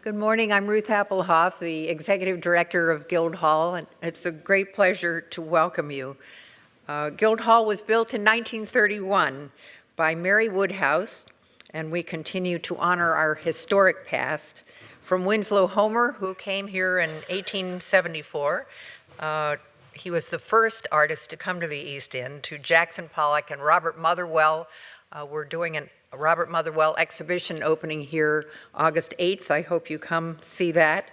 Good morning. I'm Ruth Appelhoff, the Executive Director of Guildhall, and it's a great pleasure to welcome you. Guildhall was built in 1931 by Mary Woodhouse, and we continue to honor our historic past. From Winslow Homer, who came here in 1874, he was the first artist to come to the East End, to Jackson Pollock and Robert Motherwell. We're doing a Robert Motherwell exhibition opening here August 8th. I hope you come see that.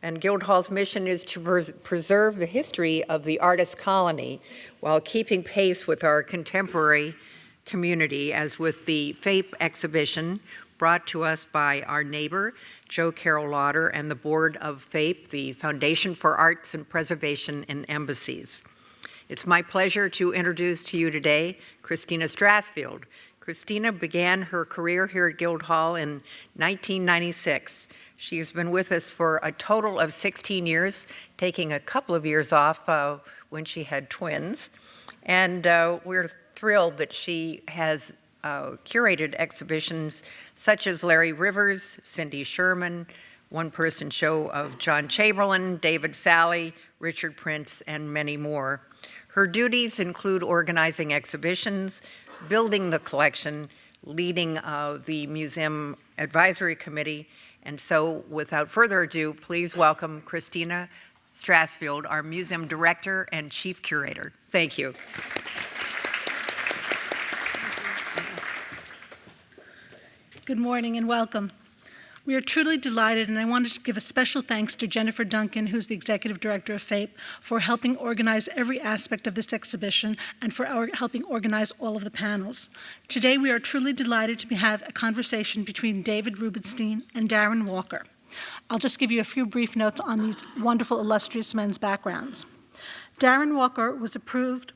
And Guildhall's mission is to preserve the history of the artist colony while keeping pace with our contemporary community, as with the Fape exhibition brought to us by our neighbor, Jo Carroll Lauder, and the board of Fape, the Foundation for Arts and Preservation in Embassies. It's my pleasure to introduce to you today Christina Strassfield. Christina began her career here at Guildhall in 1996. She has been with us for a total of 16 years, taking a couple of years off when she had twins. And we're thrilled that she has curated exhibitions such as Larry Rivers, Cindy Sherman, one-person show of John Chamberlain, David Salle, Richard Prince, and many more. Her duties include organizing exhibitions, building the collection, leading the Museum Advisory Committee. And so, without further ado, please welcome Christina Strassfield, our Museum Director and Chief Curator. Thank you. Good morning and welcome. We are truly delighted, and I wanted to give a special thanks to Jennifer Duncan, who's the Executive Director of Fape, for helping organize every aspect of this exhibition and for helping organize all of the panels. Today, we are truly delighted to have a conversation between David Rubenstein and Darren Walker. I'll just give you a few brief notes on these wonderful, illustrious men's backgrounds. Darren Walker was appointed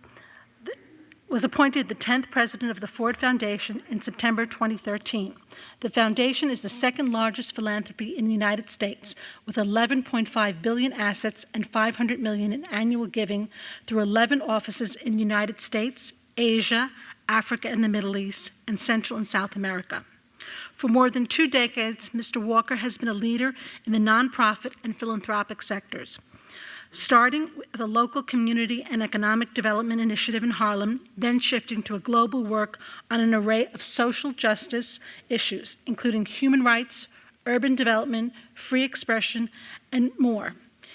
the 10th president of the Ford Foundation in September 2013. The foundation is the second largest philanthropy in the United States, with 11.5 billion assets and 500 million in annual giving through 11 offices in the United States, Asia, Africa and the Middle East, and Central and South America. For more than 2 decades, Mr. Walker has been a leader in the nonprofit and philanthropic sectors. Starting with a local community and economic development initiative in Harlem, then shifting to a global work on an array of social justice issues, including human rights, urban development, free expression, and more.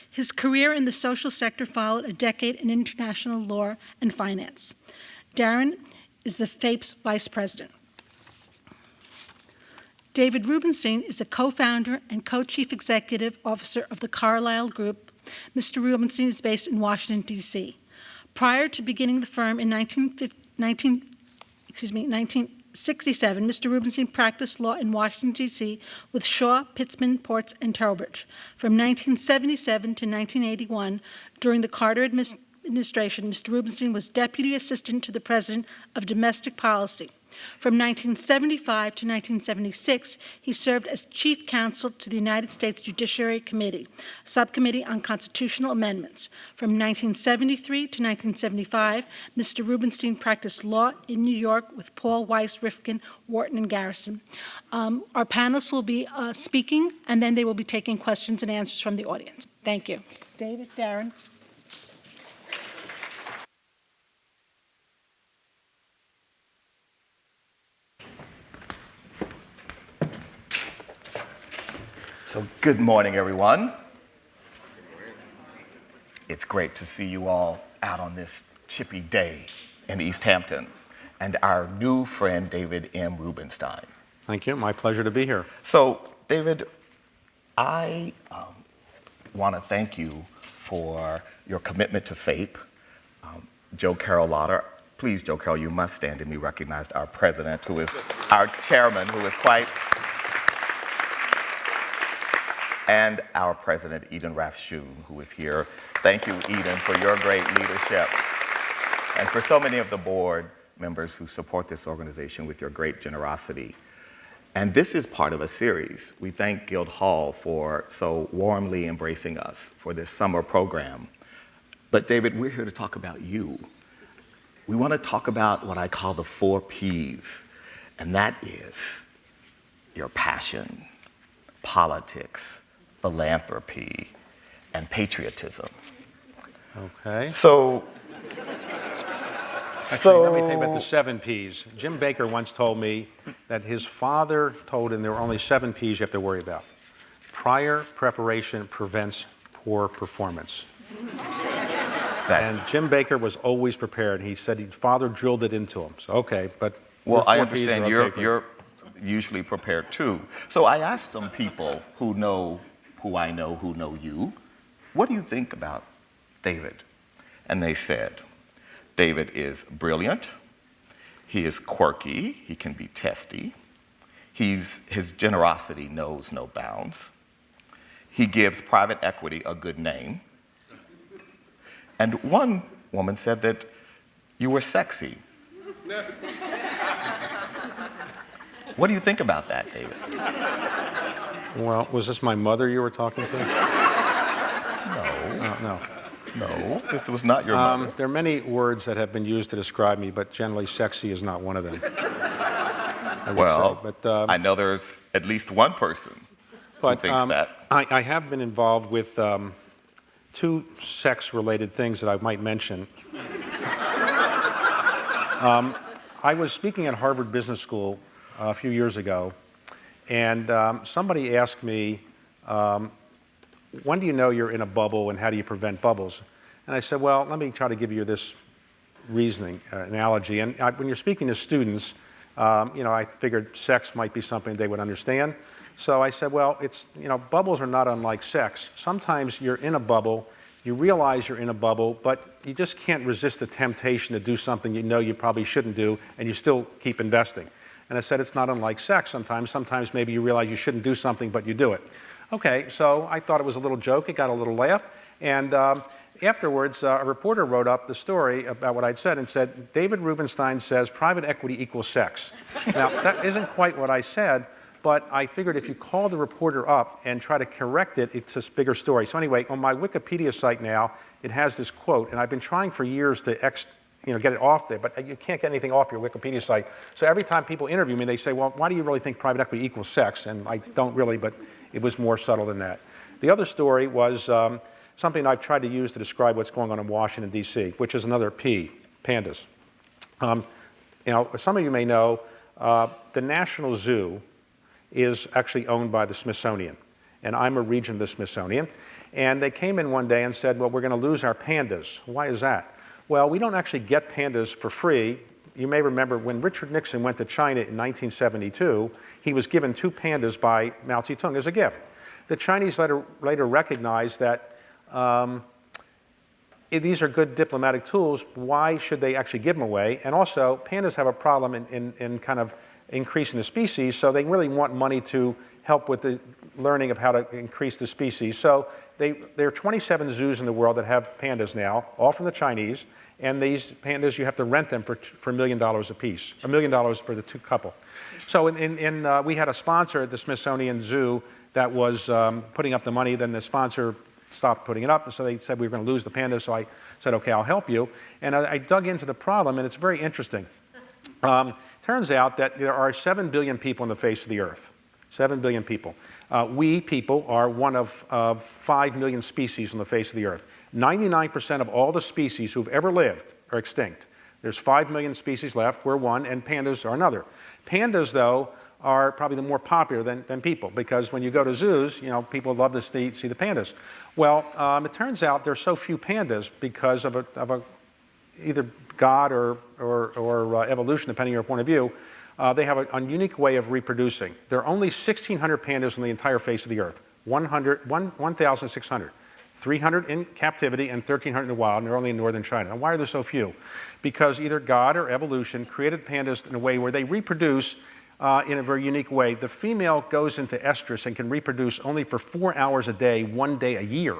His career in the social sector followed a decade in international law and finance. Darren is the Fape's vice president. David Rubenstein is a co-founder and co-chief executive officer of the Carlyle Group. Mr. Rubenstein is based in Washington, D.C. Prior to beginning the firm in 1967, Mr. Rubenstein practiced law in Washington, D.C. with Shaw, Pittman, Ports, and Trowbridge. From 1977 to 1981, during the Carter administration, Mr. Rubenstein was Deputy Assistant to the President of Domestic Policy. From 1975 to 1976, he served as Chief Counsel to the United States Judiciary Committee, Subcommittee on Constitutional Amendments. From 1973 to 1975, Mr. Rubenstein practiced law in New York with Paul Weiss, Rifkin, Wharton, and Garrison. Our panelists will be speaking, and then they will be taking questions and answers from the audience. Thank you. David, Darren. So good morning, everyone. It's great to see you all out on this chippy day in East Hampton, and our new friend, David M. Rubenstein. Thank you. My pleasure to be here. So, David, I want to thank you for your commitment to Fape. Jo Carroll Lauder, please, Jo Carroll, you must stand and be recognized. Our president, who is our chairman, who is quite, and our president, Eden Rafshoon, who is here. Thank you, Eden, for your great leadership, and for so many of the board members who support this organization with your great generosity. And this is part of a series. We thank Guildhall for so warmly embracing us for this summer program. But David, we're here to talk about you. We want to talk about what I call the 4 Ps, and that is your passion, politics, philanthropy, and patriotism. Okay. So, Actually, let me tell you about the 7 Ps. Jim Baker once told me that his father told him there were only 7 Ps you have to worry about. Prior preparation prevents poor performance. And Jim Baker was always prepared. He said his father drilled it into him. So, okay, but well, your I 4 Ps understand are okay, you're usually prepared too. So I asked some people who I know who know you, what do you think about David? And they said, David is brilliant, he is quirky, he can be testy, his generosity knows no bounds, he gives private equity a good name, and one woman said that you were sexy. What do you think about that, David? Well, was this my mother you were talking to? No. No. No, this was not your mother. There are many words that have been used to describe me, but generally sexy is not one of them. Well, I know there's at least one person who thinks that. I have been involved with 2 sex-related things that I might mention. I was speaking at Harvard Business School a few years ago, and somebody asked me, when do you know you're in a bubble and how do you prevent bubbles? And I said, well, let me try to give you this reasoning analogy. And when you're speaking to students, I figured sex might be something they would understand. So I said, well, bubbles are not unlike sex. Sometimes you're in a bubble, you realize you're in a bubble, but you just can't resist the temptation to do something you know you probably shouldn't do, and you still keep investing. And I said, it's not unlike sex sometimes. Sometimes maybe you realize you shouldn't do something, but you do it. Okay, so I thought it was a little joke. It got a little laugh. And afterwards, a reporter wrote up the story about what I'd said and said, David Rubenstein says private equity equals sex. Now, that isn't quite what I said, but I figured if you call the reporter up and try to correct it, it's a bigger story. So anyway, on my Wikipedia site now, it has this quote, and I've been trying for years to get it off there, but you can't get anything off your Wikipedia site. So every time people interview me, they say, well, why do you really think private equity equals sex? And I don't really, but it was more subtle than that. The other story was something I've tried to use to describe what's going on in Washington, D.C., which is another P, pandas. Some of you may know the National Zoo is actually owned by the Smithsonian, and I'm a regent of the Smithsonian. And they came in one day and said, well, we're going to lose our pandas. Why is that? Well, we don't actually get pandas for free. You may remember when Richard Nixon went to China in 1972, he was given 2 pandas by Mao Zedong as a gift. The Chinese later recognized that these are good diplomatic tools. Why should they actually give them away? And also, pandas have a problem in kind of increasing the species, so they really want money to help with the learning of how to increase the species. So there are 27 zoos in the world that have pandas now, all from the Chinese, and these pandas, you have to rent them for $1 million a piece, $1 million for the 2 couple. So we had a sponsor at the Smithsonian Zoo that was putting up the money, then the sponsor stopped putting it up, and so they said we were going to lose the pandas, so I said, okay, I'll help you. And I dug into the problem, and it's very interesting. Turns out that there are 7 billion people on the face of the earth, 7 billion people. We people are one of 5 million species on the face of the earth. 99% of all the species who've ever lived are extinct. There's 5 million species left, we're one, and pandas are another. Pandas, though, are probably the more popular than people, because when you go to zoos, people love to see the pandas. Well, it turns out there's so few pandas because of either God or evolution, depending on your point of view. They have a unique way of reproducing. There are only 1,600 pandas on the entire face of the earth, 1,600. 300 in captivity and 1,300 in the wild, and they're only in northern China. And why are there so few? Because either God or evolution created pandas in a way where they reproduce in a very unique way. The female goes into estrus and can reproduce only for 4 hours a day, 1 day a year.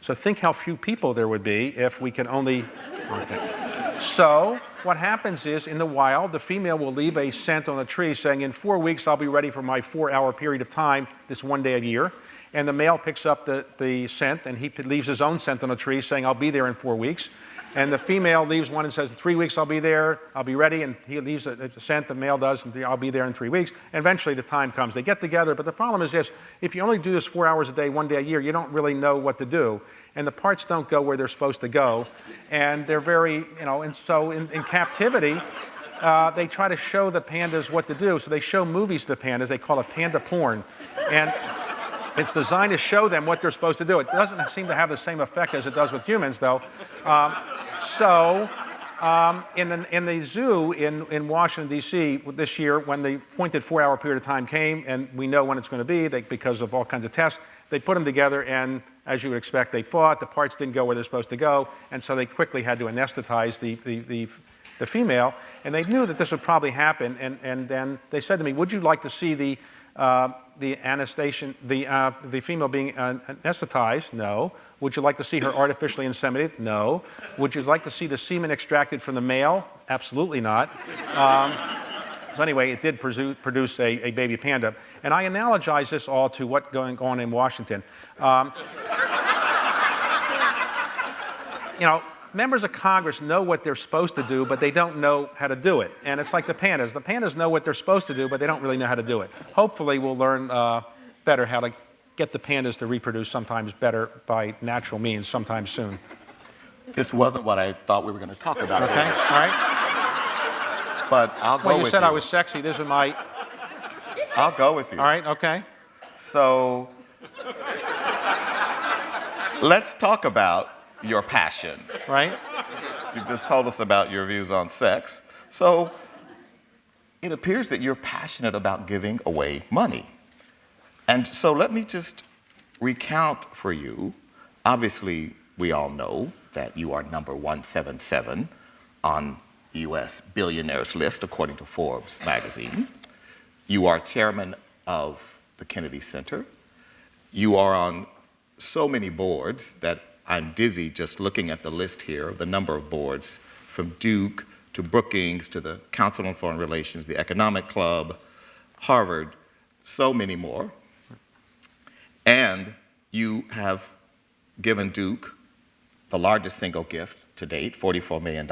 So think how few people there would be if we can only... Okay. So what happens is, in the wild, the female will leave a scent on a tree saying, in 4 weeks I'll be ready for my 4-hour period of time, this 1 day a year. And the male picks up the scent, and he leaves his own scent on a tree saying, I'll be there in 4 weeks. And the female leaves one and says, in 3 weeks I'll be there, I'll be ready, and he leaves a scent, the male does, and I'll be there in 3 weeks. And eventually the time comes. They get together, but the problem is this: if you only do this 4 hours a day, 1 day a year, you don't really know what to do. And the parts don't go where they're supposed to go. And they're very, and so in captivity, they try to show the pandas what to do. So they show movies to the pandas. They call it panda porn. And it's designed to show them what they're supposed to do. It doesn't seem to have the same effect as it does with humans, though. In the zoo in Washington, D.C. this year, when the appointed 4-hour period of time came, and we know when it's going to be because of all kinds of tests, they put them together, and as you would expect, they fought. The parts didn't go where they're supposed to go, and so they quickly had to anesthetize the female, and they knew that this would probably happen, and then they said to me, would you like to see the female being anesthetized? No. Would you like to see her artificially inseminated? No. Would you like to see the semen extracted from the male? Absolutely not. So anyway, it did produce a baby panda. And I analogize this all to what's going on in Washington. Members of Congress know what they're supposed to do, but they don't know how to do it. And it's like the pandas. The pandas know what they're supposed to do, but they don't really know how to do it. Hopefully, we'll learn better how to get the pandas to reproduce sometimes better by natural means sometime soon. This wasn't what I thought we were going to talk about. Okay, all right. But I'll go with you. Well, you said I was sexy. This is my... I'll go with you. All right, okay. So let's talk about your passion. Right. You just told us about your views on sex. So it appears that you're passionate about giving away money. And so let me just recount for you. Obviously, we all know that you are number 177 on U.S. billionaires list, according to Forbes magazine. You are chairman of the Kennedy Center. You are on so many boards that I'm dizzy just looking at the list here, the number of boards, from Duke to Brookings to the Council on Foreign Relations, the Economic Club, Harvard, so many more. And you have given Duke the largest single gift to date, $44 million,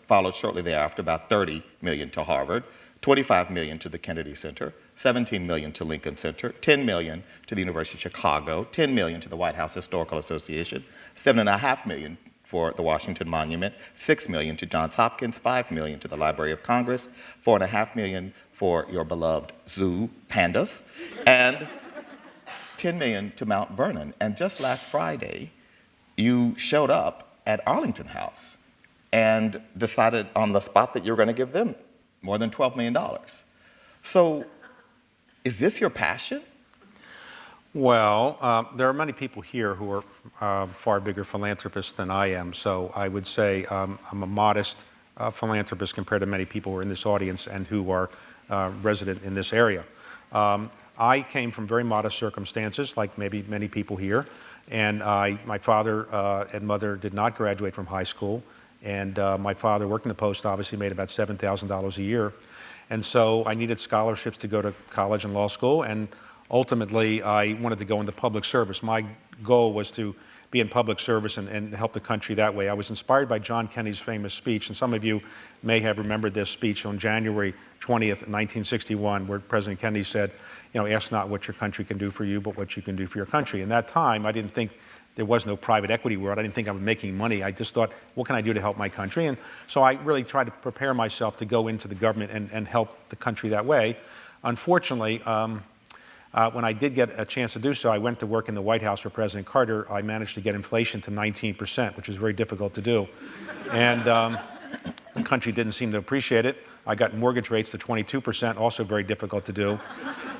followed shortly thereafter about $30 million to Harvard, $25 million to the Kennedy Center, $17 million to Lincoln Center, $10 million to the University of Chicago, $10 million to the White House Historical Association, $7.5 million for the Washington Monument, $6 million to Johns Hopkins, $5 million to the Library of Congress, $4.5 million for your beloved zoo, pandas, and $10 million to Mount Vernon. And just last Friday, you showed up at Arlington House and decided on the spot that you were going to give them more than $12 million. So is this your passion? Well, there are many people here who are far bigger philanthropists than I am, so I would say I'm a modest philanthropist compared to many people who are in this audience and who are resident in this area. I came from very modest circumstances, like maybe many people here, and my father and mother did not graduate from high school, and my father worked in the post office. He made about $7,000 a year, and so I needed scholarships to go to college and law school, and ultimately I wanted to go into public service. My goal was to be in public service and help the country that way. I was inspired by John Kennedy's famous speech, and some of you may have remembered this speech on January 20th, 1961, where President Kennedy said, ask not what your country can do for you, but what you can do for your country. In that time, I didn't think there was no private equity world. I didn't think I was making money. I just thought, what can I do to help my country? And so I really tried to prepare myself to go into the government and help the country that way. Unfortunately, when I did get a chance to do so, I went to work in the White House for President Carter. I managed to get inflation to 19%, which is very difficult to do. And the country didn't seem to appreciate it. I got mortgage rates to 22%, also very difficult to do.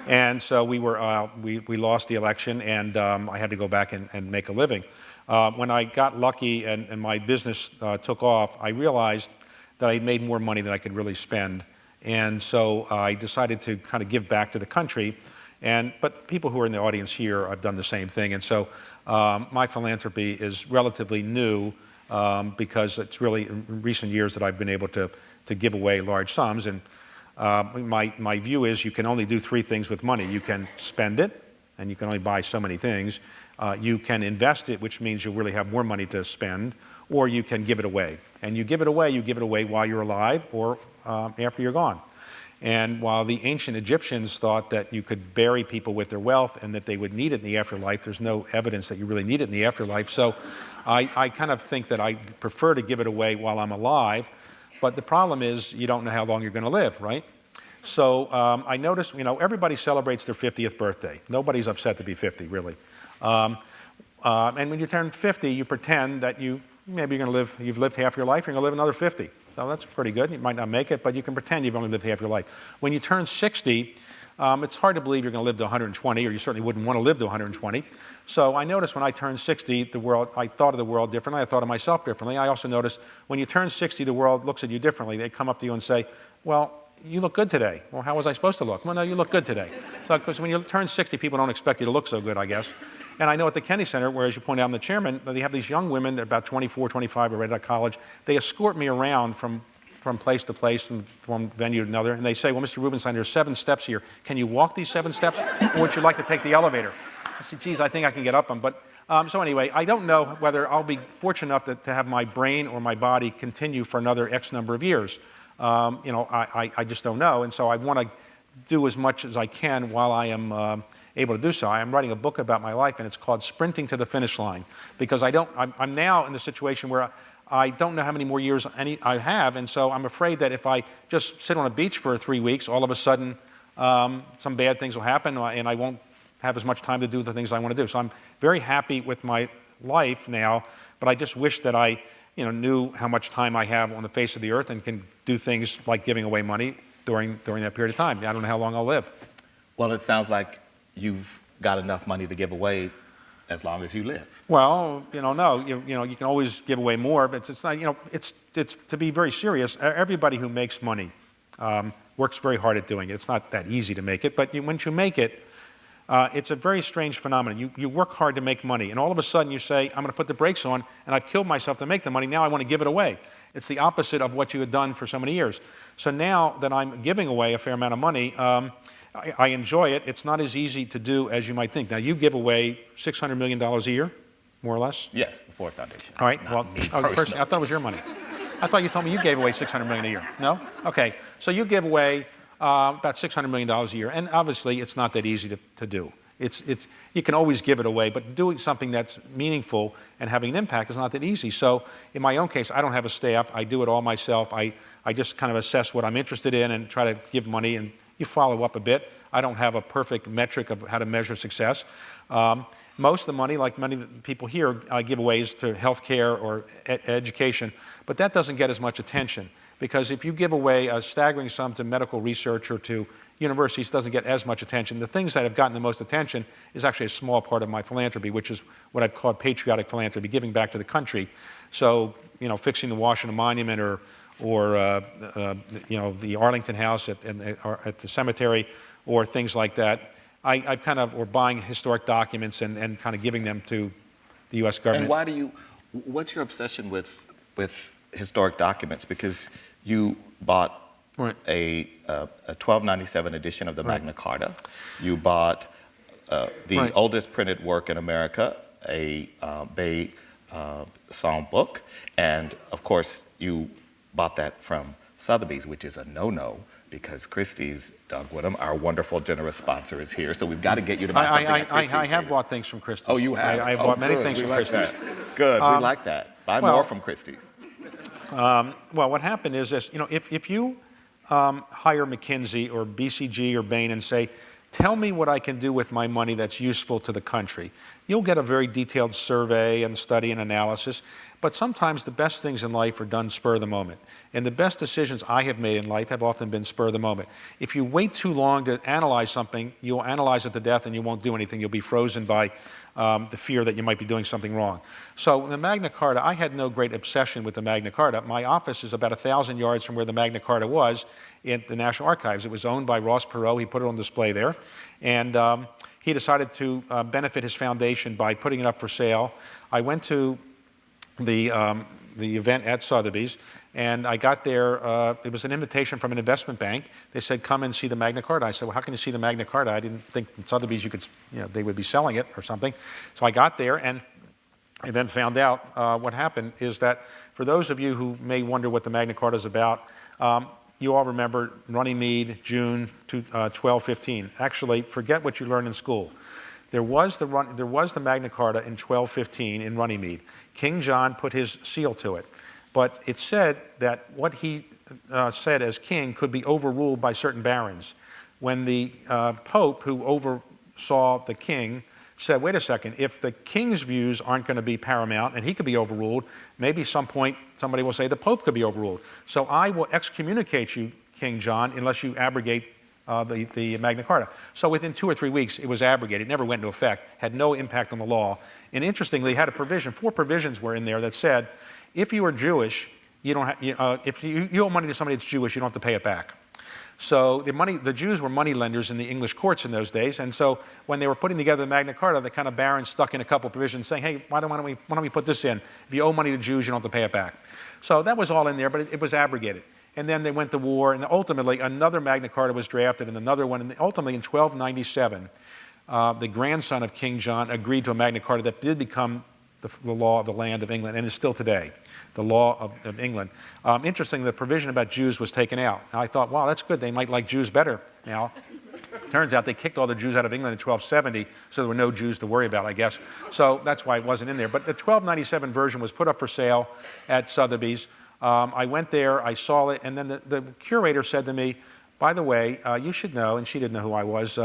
And so we lost the election, and I had to go back and make a living. When I got lucky and my business took off, I realized that I made more money than I could really spend. And so I decided to kind of give back to the country. But people who are in the audience here have done the same thing. And so my philanthropy is relatively new because it's really in recent years that I've been able to give away large sums. And my view is you can only do three things with money. You can spend it, and you can only buy so many things. You can invest it, which means you really have more money to spend, or you can give it away. And you give it away while you're alive or after you're gone. And while the ancient Egyptians thought that you could bury people with their wealth and that they would need it in the afterlife, there's no evidence that you really need it in the afterlife. So I kind of think that I prefer to give it away while I'm alive. But the problem is you don't know how long you're going to live, right? So I noticed, everybody celebrates their 50th birthday. Nobody's upset to be 50, really. And when you turn 50, you pretend that maybe you've lived half your life, you're going to live another 50. So that's pretty good. You might not make it, but you can pretend you've only lived half your life. When you turn 60, it's hard to believe you're going to live to 120, or you certainly wouldn't want to live to 120. So I noticed when I turned 60, I thought of the world differently. I thought of myself differently. I also noticed when you turn 60, the world looks at you differently. They come up to you and say, well, you look good today. Well, how was I supposed to look? Well, no, you look good today. So, because when you turn 60, people don't expect you to look so good, I guess. And I know at the Kennedy Center, where, as you point out, I'm the chairman, they have these young women, they're about 24, 25, are right out of college. They escort me around from place to place, from one venue to another, and they say, well, Mr. Rubenstein, there's 7 steps here. Can you walk these 7 steps, or would you like to take the elevator? I said, geez, I think I can get up them. But so anyway, I don't know whether I'll be fortunate enough to have my brain or my body continue for another X number of years. I just don't know, and so I want to do as much as I can while I am able to do so. I am writing a book about my life, and it's called Sprinting to the Finish Line, because I'm now in the situation where I don't know how many more years I have, and so I'm afraid that if I just sit on a beach for 3 weeks, all of a sudden some bad things will happen, and I won't have as much time to do the things I want to do. So I'm very happy with my life now, but I just wish that I knew how much time I have on the face of the earth and can do things like giving away money during that period of time. I don't know how long I'll live. Well, it sounds like you've got enough money to give away as long as you live. Well, no, you can always give away more, but it's not, it's to be very serious. Everybody who makes money works very hard at doing it. It's not that easy to make it, but once you make it, it's a very strange phenomenon. You work hard to make money, and all of a sudden you say, I'm going to put the brakes on, and I've killed myself to make the money, now I want to give it away. It's the opposite of what you had done for so many years. So now that I'm giving away a fair amount of money, I enjoy it. It's not as easy to do as you might think. Now, you give away $600 million a year, more or less? Yes, the Ford Foundation. All right. Not me personally. I thought it was your money. I thought you told me you gave away $600 million a year. No? Okay. So you give away about $600 million a year, and obviously it's not that easy to do. You can always give it away, but doing something that's meaningful and having an impact is not that easy. So in my own case, I don't have a staff. I do it all myself. I just kind of assess what I'm interested in and try to give money, and you follow up a bit. I don't have a perfect metric of how to measure success. Most of the money, like many people here, I give away is to healthcare or education, but that doesn't get as much attention, because if you give away a staggering sum to medical research or to universities, it doesn't get as much attention. The things that have gotten the most attention is actually a small part of my philanthropy, which is what I've called patriotic philanthropy, giving back to the country. So, fixing the Washington Monument or the Arlington House at the cemetery, or things like that. I've kind of, or buying historic documents and kind of giving them to the U.S. government. And what's your obsession with historic documents? Because you bought a 1297 edition of the Magna Carta. You bought the oldest printed work in America, a Bay Psalm book, and of course you bought that from Sotheby's, which is a no-no, because Christie's, Doug Woodham, our wonderful, generous sponsor, is here, so we've got to get you to buy something at Christie's. I have bought things from Christie's. Oh, you have? I've bought many things from Christie's. Good, we like that. Buy more from Christie's. Well, what happened is this, if you hire McKinsey or BCG or Bain and say, tell me what I can do with my money that's useful to the country, you'll get a very detailed survey and study and analysis. But sometimes the best things in life are done spur of the moment. And the best decisions I have made in life have often been spur of the moment. If you wait too long to analyze something, you'll analyze it to death and you won't do anything. You'll be frozen by the fear that you might be doing something wrong. So the Magna Carta, I had no great obsession with the Magna Carta. My office is about 1,000 yards from where the Magna Carta was in the National Archives. It was owned by Ross Perot. He put it on display there. And he decided to benefit his foundation by putting it up for sale. I went to the event at Sotheby's, and I got there, it was an invitation from an investment bank. They said, come and see the Magna Carta. I said, well, how can you see the Magna Carta? I didn't think in Sotheby's they would be selling it or something. So I got there, and I then found out what happened is that for those of you who may wonder what the Magna Carta is about, you all remember Runnymede, June 1215. Actually, forget what you learned in school. There was the Magna Carta in 1215 in Runnymede. King John put his seal to it. But it said that what he said as king could be overruled by certain barons. When the Pope, who oversaw the king, said, wait a second, if the king's views aren't going to be paramount and he could be overruled, maybe some point somebody will say the Pope could be overruled. So I will excommunicate you, King John, unless you abrogate the Magna Carta. So within 2 or 3 weeks, it was abrogated. It never went into effect, had no impact on the law. And interestingly, it had a provision, 4 provisions were in there that said, if you are Jewish, you don't if you owe money to somebody that's Jewish, you don't have to pay it back. So the Jews were money lenders in the English courts in those days, and so when they were putting together the Magna Carta, the kind of barons stuck in a couple provisions saying, hey, why don't we put this in? If you owe money to Jews, you don't have to pay it back. So that was all in there, but it was abrogated. And then they went to war, and ultimately another Magna Carta was drafted, and another one, and ultimately in 1297, the grandson of King John agreed to a Magna Carta that did become the law of the land of England, and is still today, the law of England. Interesting, the provision about Jews was taken out. Now, I thought, wow, that's good. They might like Jews better now. Turns out they kicked all the Jews out of England in 1270, so there were no Jews to worry about, I guess. So that's why it wasn't in there. But the 1297 version was put up for sale at Sotheby's. I went there, I saw it, and then the curator said to me, by the way, you should know, and she didn't know who I was,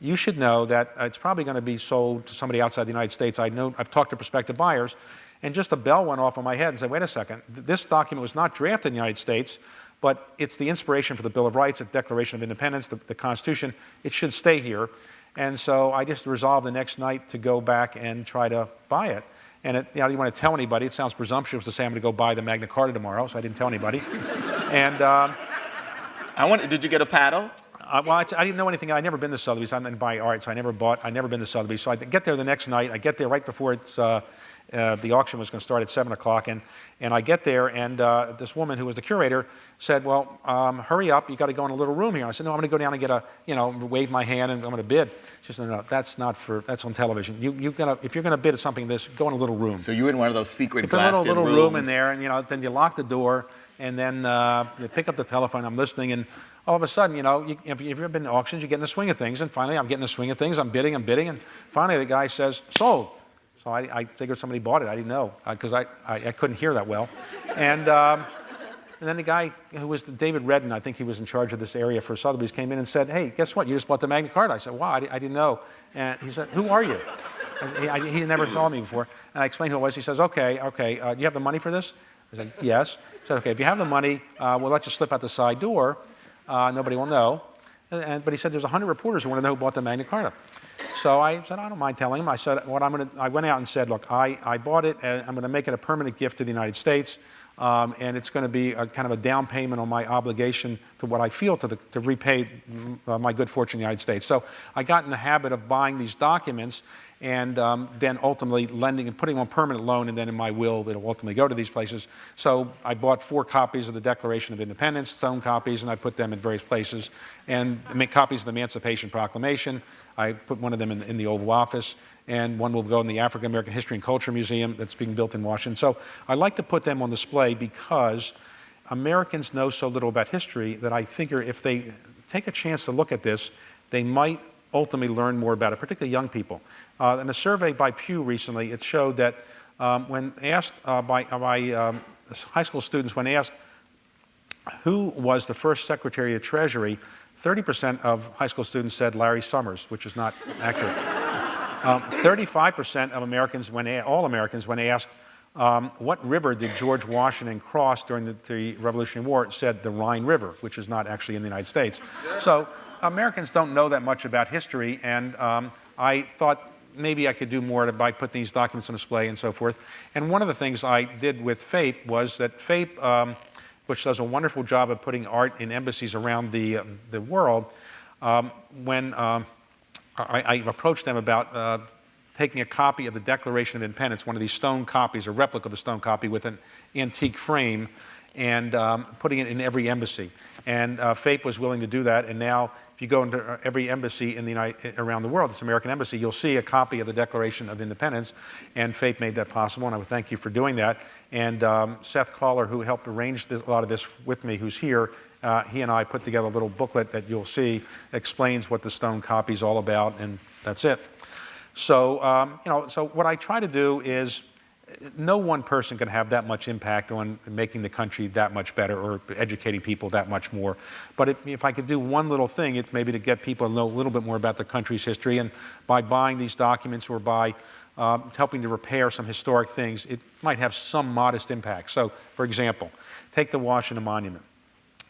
you should know that it's probably going to be sold to somebody outside the United States. I've talked to prospective buyers, and just a bell went off on my head and said, wait a second, this document was not drafted in the United States, but it's the inspiration for the Bill of Rights, the Declaration of Independence, the Constitution. It should stay here. And so I just resolved the next night to go back and try to buy it. And I didn't want to tell anybody. It sounds presumptuous to say I'm going to go buy the Magna Carta tomorrow, so I didn't tell anybody. And did you get a paddle? Well, I didn't know anything. I'd never been to Sotheby's. I didn't buy art, so I never been to Sotheby's. So I get there the next night. I get there right before the auction was going to start at 7 o'clock. And I get there, and this woman who was the curator said, well, hurry up. You got to go in a little room here. I said, no, I'm going to go down and get wave my hand, and I'm going to bid. She said, no, that's on television. If you're going to bid at something this, go in a little room. So you're in one of those secret glassed-in rooms. Put a little room in there, and then you lock the door, and then you pick up the telephone. I'm listening, and all of a sudden, if you've ever been to auctions, you get in the swing of things, and finally I'm getting in the swing of things, I'm bidding, and finally the guy says, sold. So I figured somebody bought it. I didn't know, because I couldn't hear that well. And then the guy who was David Redden, I think he was in charge of this area for Sotheby's, came in and said, hey, guess what? You just bought the Magna Carta. I said, wow, I didn't know. And he said, who are you? He never saw me before. And I explained who I was. He says, okay, you have the money for this? I said, yes. He said, okay, if you have the money, we'll let you slip out the side door. Nobody will know. But he said, there's 100 reporters who want to know who bought the Magna Carta. So I said, I don't mind telling him. I said, I went out and said, look, I bought it, and I'm going to make it a permanent gift to the United States, and it's going to be a kind of a down payment on my obligation to what I feel to repay my good fortune in the United States. So I got in the habit of buying these documents and then ultimately lending and putting them on permanent loan, and then in my will it'll ultimately go to these places. So I bought 4 copies of the Declaration of Independence, stone copies, and I put them in various places, and make copies of the Emancipation Proclamation. I put one of them in the Oval Office, and one will go in the African American History and Culture Museum that's being built in Washington. So I like to put them on display because Americans know so little about history that I figure if they take a chance to look at this, they might ultimately learn more about it, particularly young people. In a survey by Pew recently, it showed that when asked by high school students, when asked who was the first Secretary of the Treasury, 30% of high school students said Larry Summers, which is not accurate. 35% of Americans, all Americans, when asked what river did George Washington cross during the Revolutionary War, said the Rhine River, which is not actually in the United States. So Americans don't know that much about history, and I thought maybe I could do more by putting these documents on display and so forth. And one of the things I did with Fape was that Fape, which does a wonderful job of putting art in embassies around the world, when I approached them about taking a copy of the Declaration of Independence, one of these stone copies, a replica of the stone copy with an antique frame, and putting it in every embassy. And Fape was willing to do that, and now if you go into every embassy in around the world, this American embassy, you'll see a copy of the Declaration of Independence, and Fape made that possible, and I would thank you for doing that. And Seth Caller, who helped arrange a lot of this with me, who's here, he and I put together a little booklet that you'll see explains what the stone copy is all about, and that's it. So, so what I try to do is, no one person can have that much impact on making the country that much better or educating people that much more. But if I could do one little thing, it's maybe to get people to know a little bit more about the country's history, and by buying these documents or by helping to repair some historic things, it might have some modest impact. So, for example, take the Washington Monument.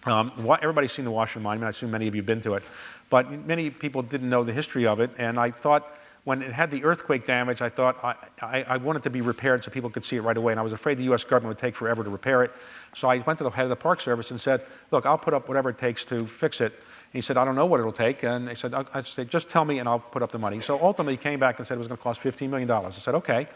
Everybody's seen the Washington Monument. I assume many of you have been to it. But many people didn't know the history of it, and I thought when it had the earthquake damage, I thought I wanted to be repaired so people could see it right away, and I was afraid the U.S. government would take forever to repair it. So I went to the head of the Park Service and said, look, I'll put up whatever it takes to fix it. And he said, I don't know what it'll take. And I said, just tell me and I'll put up the money. So ultimately he came back and said it was going to cost $15 million. I said, okay.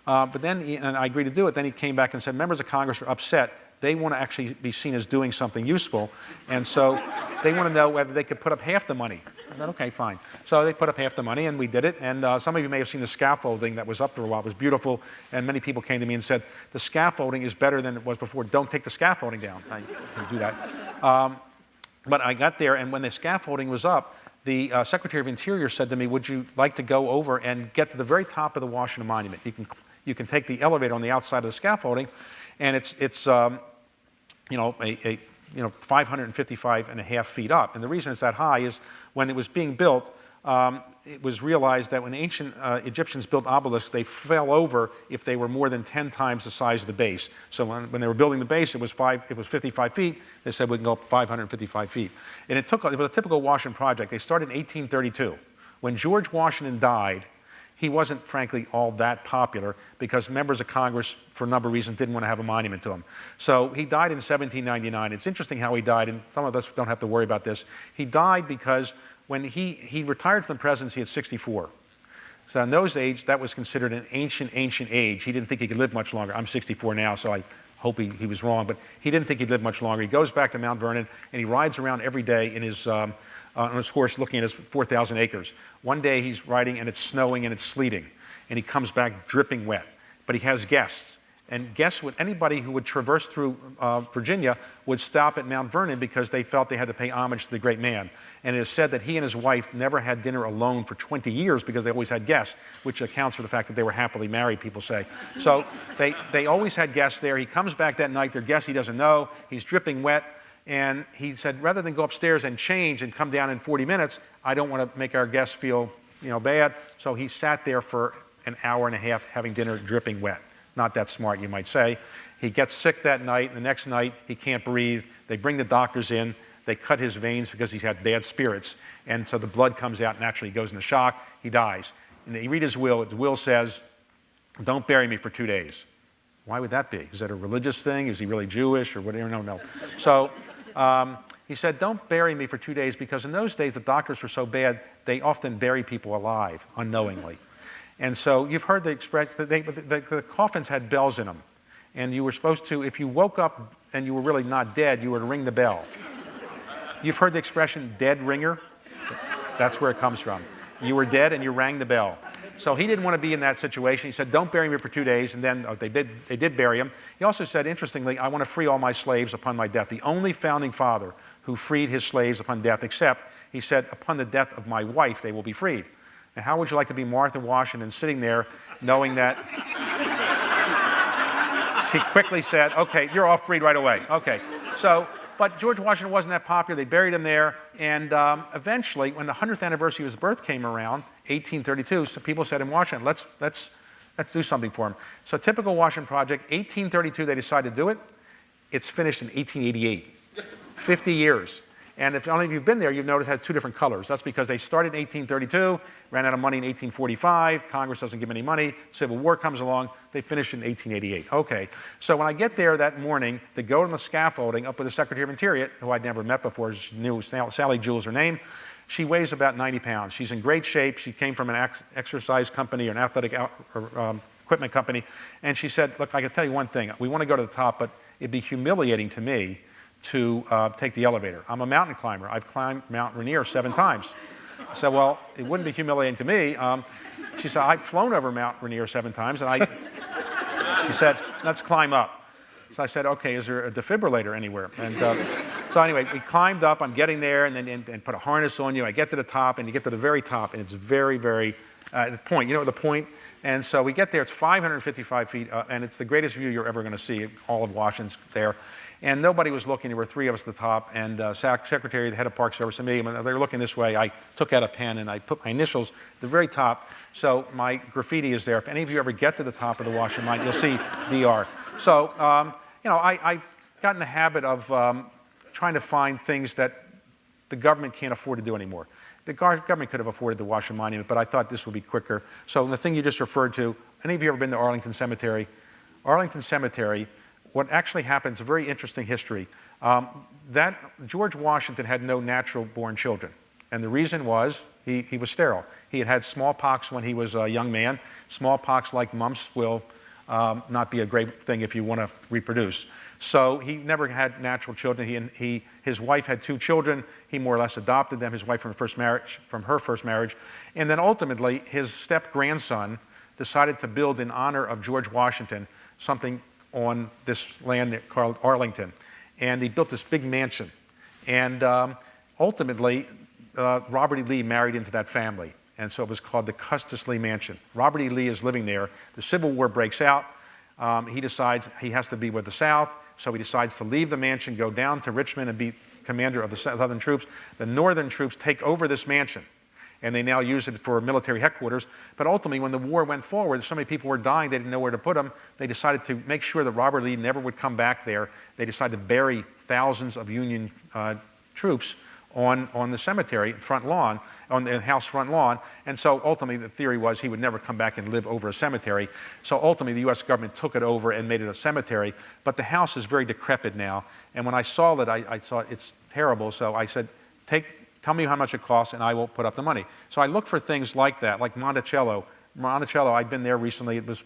But then, and I agreed to do it. Then he came back and said, members of Congress are upset. They want to actually be seen as doing something useful. And so they want to know whether they could put up half the money. I said, okay, fine. So they put up half the money, and we did it. And some of you may have seen the scaffolding that was up for a while. It was beautiful. And many people came to me and said, the scaffolding is better than it was before. Don't take the scaffolding down. I didn't do that. But I got there, and when the scaffolding was up, the Secretary of Interior said to me, would you like to go over and get to the very top of the Washington Monument? You can take the elevator on the outside of the scaffolding, and it's 555 and a half feet up. And the reason it's that high is when it was being built, it was realized that when ancient Egyptians built obelisks, they fell over if they were more than 10 times the size of the base. So when they were building the base, it was 55 feet. They said we can go up 555 feet. And it was a typical Washington project. They started in 1832. When George Washington died, he wasn't, frankly, all that popular because members of Congress, for a number of reasons, didn't want to have a monument to him. So he died in 1799. It's interesting how he died, and some of us don't have to worry about this. He died because when he retired from the presidency at 64. So in those age, that was considered an ancient age. He didn't think he could live much longer. I'm 64 now, so I hope he was wrong, but he didn't think he'd live much longer. He goes back to Mount Vernon, and he rides around every day in his on his horse looking at his 4,000 acres. One day he's riding and it's snowing and it's sleeting, and he comes back dripping wet. But he has guests, and guess what? Anybody who would traverse through Virginia would stop at Mount Vernon because they felt they had to pay homage to the great man. And it is said that he and his wife never had dinner alone for 20 years because they always had guests, which accounts for the fact that they were happily married, people say. So they always had guests there. He comes back that night, they're guests he doesn't know, he's dripping wet. And he said, rather than go upstairs and change and come down in 40 minutes, I don't want to make our guests feel, bad. So he sat there for an hour and a half having dinner dripping wet. Not that smart, you might say. He gets sick that night, and the next night he can't breathe. They bring the doctors in. They cut his veins because he's had bad spirits. And so the blood comes out, naturally he goes into shock. He dies. And they read his will. His will says, don't bury me for 2 days. Why would that be? Is that a religious thing? Is he really Jewish or whatever? No. So he said, don't bury me for 2 days, because in those days the doctors were so bad, they often bury people alive unknowingly. And so you've heard the expression, the coffins had bells in them. And you were supposed to, if you woke up and you were really not dead, you were to ring the bell. You've heard the expression dead ringer? That's where it comes from. You were dead and you rang the bell. So he didn't want to be in that situation. He said, don't bury me for 2 days, and then they did bury him. He also said, interestingly, I want to free all my slaves upon my death. The only founding father who freed his slaves upon death, except, he said, upon the death of my wife, they will be freed. And how would you like to be Martha Washington sitting there knowing that? She quickly said, okay, you're all freed right away. Okay, so, but George Washington wasn't that popular. They buried him there, and eventually, when the 100th anniversary of his birth came around, 1832, so people said in Washington, let's do something for him. So typical Washington project, 1832 they decided to do it. It's finished in 1888, 50 years. And if any of you have been there, you've noticed it has two different colors. That's because they started in 1832, ran out of money in 1845, Congress doesn't give any money, Civil War comes along, they finished in 1888. Okay, so when I get there that morning to go on the scaffolding up with the Secretary of Interior, who I'd never met before, she knew Sally Jewell's her name, she weighs about 90 pounds. She's in great shape. She came from an exercise company or an athletic equipment company, and she said, look, I can tell you one thing, we want to go to the top, but it'd be humiliating to me to take the elevator. I'm a mountain climber. I've climbed Mount Rainier 7 times. I said, well, it wouldn't be humiliating to me. She said, I've flown over Mount Rainier 7 times, and she said, let's climb up. So I said, okay, is there a defibrillator anywhere? And so anyway, we climbed up. I'm getting there, and then and put a harness on you. I get to the top, and you get to the very top, and it's very, very, the point. You know the point? And so we get there. It's 555 feet up, and it's the greatest view you're ever going to see. All of Washington's there. And nobody was looking. There were 3 of us at the top, and Secretary, the head of Park Service, and me. When they were looking this way, I took out a pen, and I put my initials at the very top. So my graffiti is there. If any of you ever get to the top of the Washington line, you'll see DR. So, I've gotten in the habit of trying to find things that the government can't afford to do anymore. The government could have afforded the Washington Monument, but I thought this would be quicker. So the thing you just referred to, any of you ever been to Arlington Cemetery? Arlington Cemetery, what actually happened, it's a very interesting history. That George Washington had no natural-born children. And the reason was he was sterile. He had had smallpox when he was a young man. Smallpox, like mumps, will not be a great thing if you want to reproduce. So he never had natural children. His wife had 2 children. He more or less adopted them, his wife from her first marriage. And then ultimately, his step-grandson decided to build in honor of George Washington something on this land called Arlington. And he built this big mansion. And ultimately, Robert E. Lee married into that family. And so it was called the Custis Lee Mansion. Robert E. Lee is living there. The Civil War breaks out. He decides he has to be with the South, so he decides to leave the mansion, go down to Richmond and be commander of the Southern troops. The Northern troops take over this mansion, and they now use it for military headquarters. But ultimately, when the war went forward, so many people were dying, they didn't know where to put them. They decided to make sure that Robert Lee never would come back there. They decided to bury thousands of Union troops on the cemetery front lawn, on the house front lawn. And so ultimately the theory was he would never come back and live over a cemetery. So ultimately the U.S. government took it over and made it a cemetery. But the house is very decrepit now. And when I saw that, I thought it's terrible. So I said, tell me how much it costs and I will put up the money. So I looked for things like that, like Monticello. Monticello, I'd been there recently. It was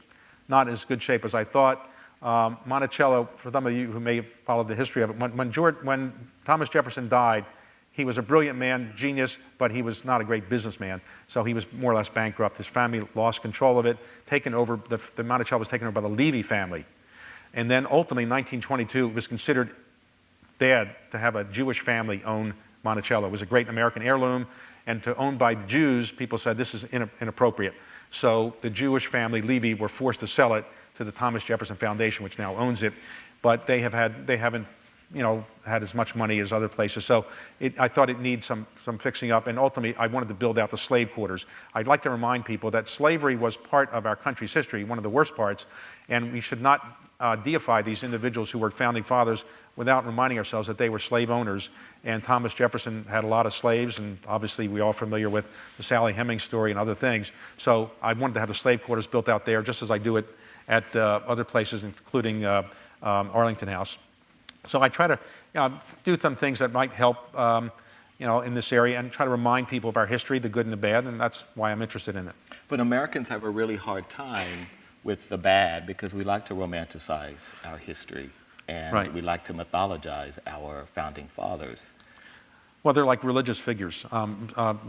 not as good shape as I thought. Monticello, for some of you who may have followed the history of it, when Thomas Jefferson died, he was a brilliant man, genius, but he was not a great businessman. So he was more or less bankrupt. His family lost control of it, taken over, the Monticello was taken over by the Levy family. And then ultimately in 1922, it was considered bad to have a Jewish family own Monticello. It was a great American heirloom, and to own by the Jews, people said this is inappropriate. So the Jewish family, Levy, were forced to sell it to the Thomas Jefferson Foundation, which now owns it. But they haven't had as much money as other places. So I thought it needs some fixing up, and ultimately I wanted to build out the slave quarters. I'd like to remind people that slavery was part of our country's history, one of the worst parts, and we should not deify these individuals who were founding fathers without reminding ourselves that they were slave owners. And Thomas Jefferson had a lot of slaves, and obviously we're all familiar with the Sally Hemings story and other things. So I wanted to have the slave quarters built out there, just as I do it at other places, including Arlington House. So I try to do some things that might help in this area and try to remind people of our history, the good and the bad, and that's why I'm interested in it. But Americans have a really hard time with the bad because we like to romanticize our history and we like to mythologize our founding fathers. Well, they're like religious figures.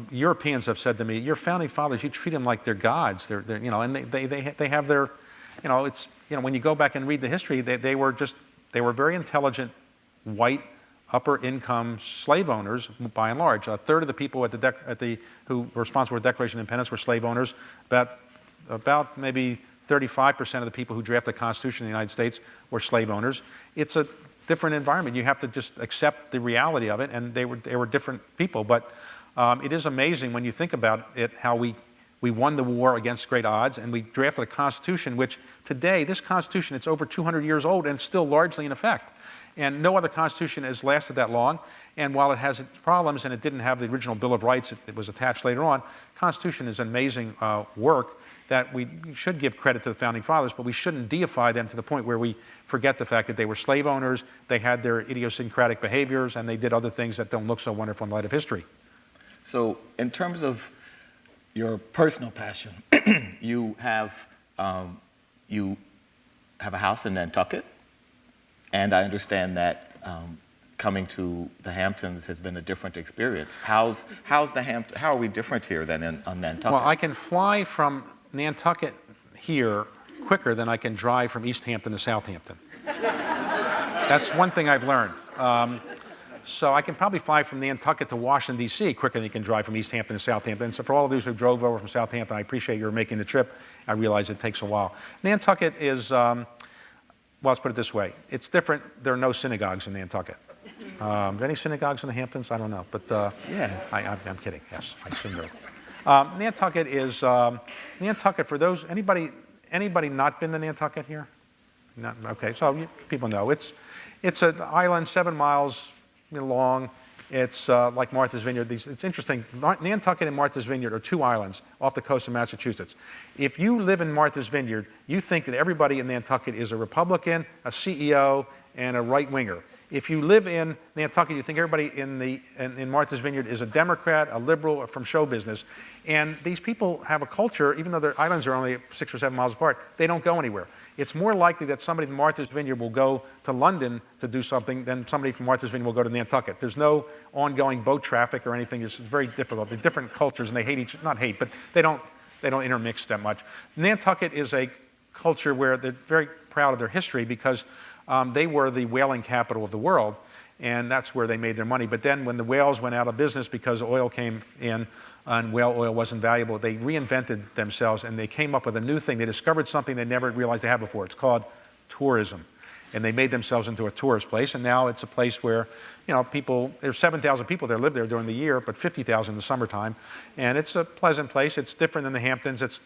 Europeans have said to me, your founding fathers, you treat them like they're gods. They're and they have their, when you go back and read the history, they were very intelligent, white, upper-income slave owners, by and large. A third of the people who were responsible for the Declaration of Independence were slave owners. About maybe 35% of the people who drafted the Constitution of the United States were slave owners. It's a different environment. You have to just accept the reality of it, and they were different people. But it is amazing when you think about it, how we won the war against great odds, and we drafted a Constitution which today, this Constitution, it's over 200 years old and it's still largely in effect. And no other Constitution has lasted that long. And while it has its problems and it didn't have the original Bill of Rights, it was attached later on, Constitution is amazing work that we should give credit to the Founding Fathers, but we shouldn't deify them to the point where we forget the fact that they were slave owners, they had their idiosyncratic behaviors, and they did other things that don't look so wonderful in light of history. So in terms of your personal passion, you have a house in Nantucket, and I understand that coming to the Hamptons has been a different experience. How are we different here than on Nantucket? Well, I can fly from Nantucket here quicker than I can drive from East Hampton to Southampton. That's one thing I've learned. So I can probably fly from Nantucket to Washington, D.C. quicker than you can drive from East Hampton to Southampton. So for all of those who drove over from Southampton, I appreciate your making the trip. I realize it takes a while. Nantucket is, well, let's put it this way. It's different. There are no synagogues in Nantucket. Any synagogues in the Hamptons? I don't know. But yes. I'm kidding. Yes, I assume there are. Nantucket is, Nantucket, for those, anybody not been to Nantucket here? No, okay, so people know. It's an island 7 miles long. It's like Martha's Vineyard. It's interesting. Nantucket and Martha's Vineyard are 2 islands off the coast of Massachusetts. If you live in Martha's Vineyard, you think that everybody in Nantucket is a Republican, a CEO, and a right-winger. If you live in Nantucket, you think everybody in Martha's Vineyard is a Democrat, a liberal, or from show business. And these people have a culture, even though their islands are only 6 or 7 miles apart, they don't go anywhere. It's more likely that somebody from Martha's Vineyard will go to London to do something than somebody from Martha's Vineyard will go to Nantucket. There's no ongoing boat traffic or anything. It's very difficult. They're different cultures, and they hate not hate, but they don't intermix that much. Nantucket is a culture where they're very proud of their history because they were the whaling capital of the world, and that's where they made their money. But then when the whales went out of business because oil came in and whale oil wasn't valuable, they reinvented themselves and they came up with a new thing. They discovered something they never realized they had before. It's called tourism. And they made themselves into a tourist place, and now it's a place where, there's 7,000 people that live there during the year, but 50,000 in the summertime. And it's a pleasant place. It's different than the Hamptons. It's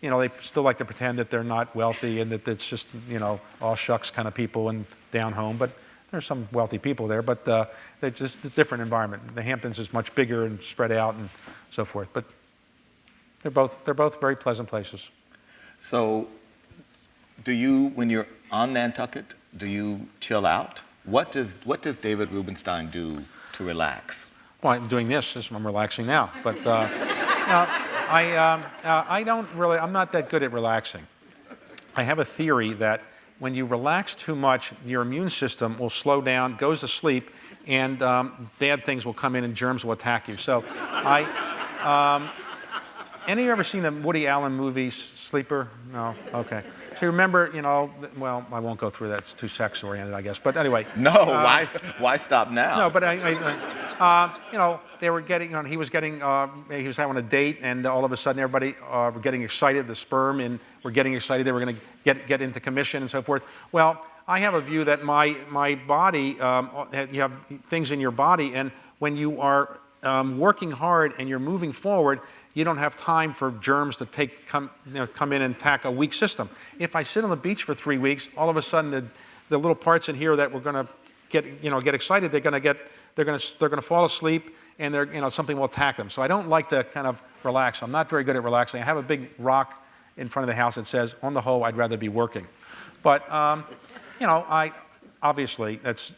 they still like to pretend that they're not wealthy and that it's just, all shucks kind of people and down home. But there's some wealthy people there, but they're just a different environment. The Hamptons is much bigger and spread out and so forth. But they're both very pleasant places. So when you're on Nantucket, do you chill out? What does David Rubenstein do to relax? Well, I'm doing this. I'm relaxing now. But I don't really, I'm not that good at relaxing. I have a theory that when you relax too much, your immune system will slow down, goes to sleep, and bad things will come in and germs will attack you. So any of you ever seen the Woody Allen movie, Sleeper? No? Okay. So you remember, well, I won't go through that. It's too sex-oriented, I guess. But anyway. No, why stop now? No, but they were getting, he was having a date, and all of a sudden everybody were getting excited. The sperm and were getting excited. They were going to get into commission and so forth. Well, I have a view that my body, you have things in your body, and when you are working hard and you're moving forward, you don't have time for germs to come in and attack a weak system. If I sit on the beach for 3 weeks, all of a sudden the little parts in here that we're going to get excited, they're going to fall asleep, and something will attack them. So I don't like to kind of relax. I'm not very good at relaxing. I have a big rock in front of the house that says, on the whole, I'd rather be working. But I obviously, that's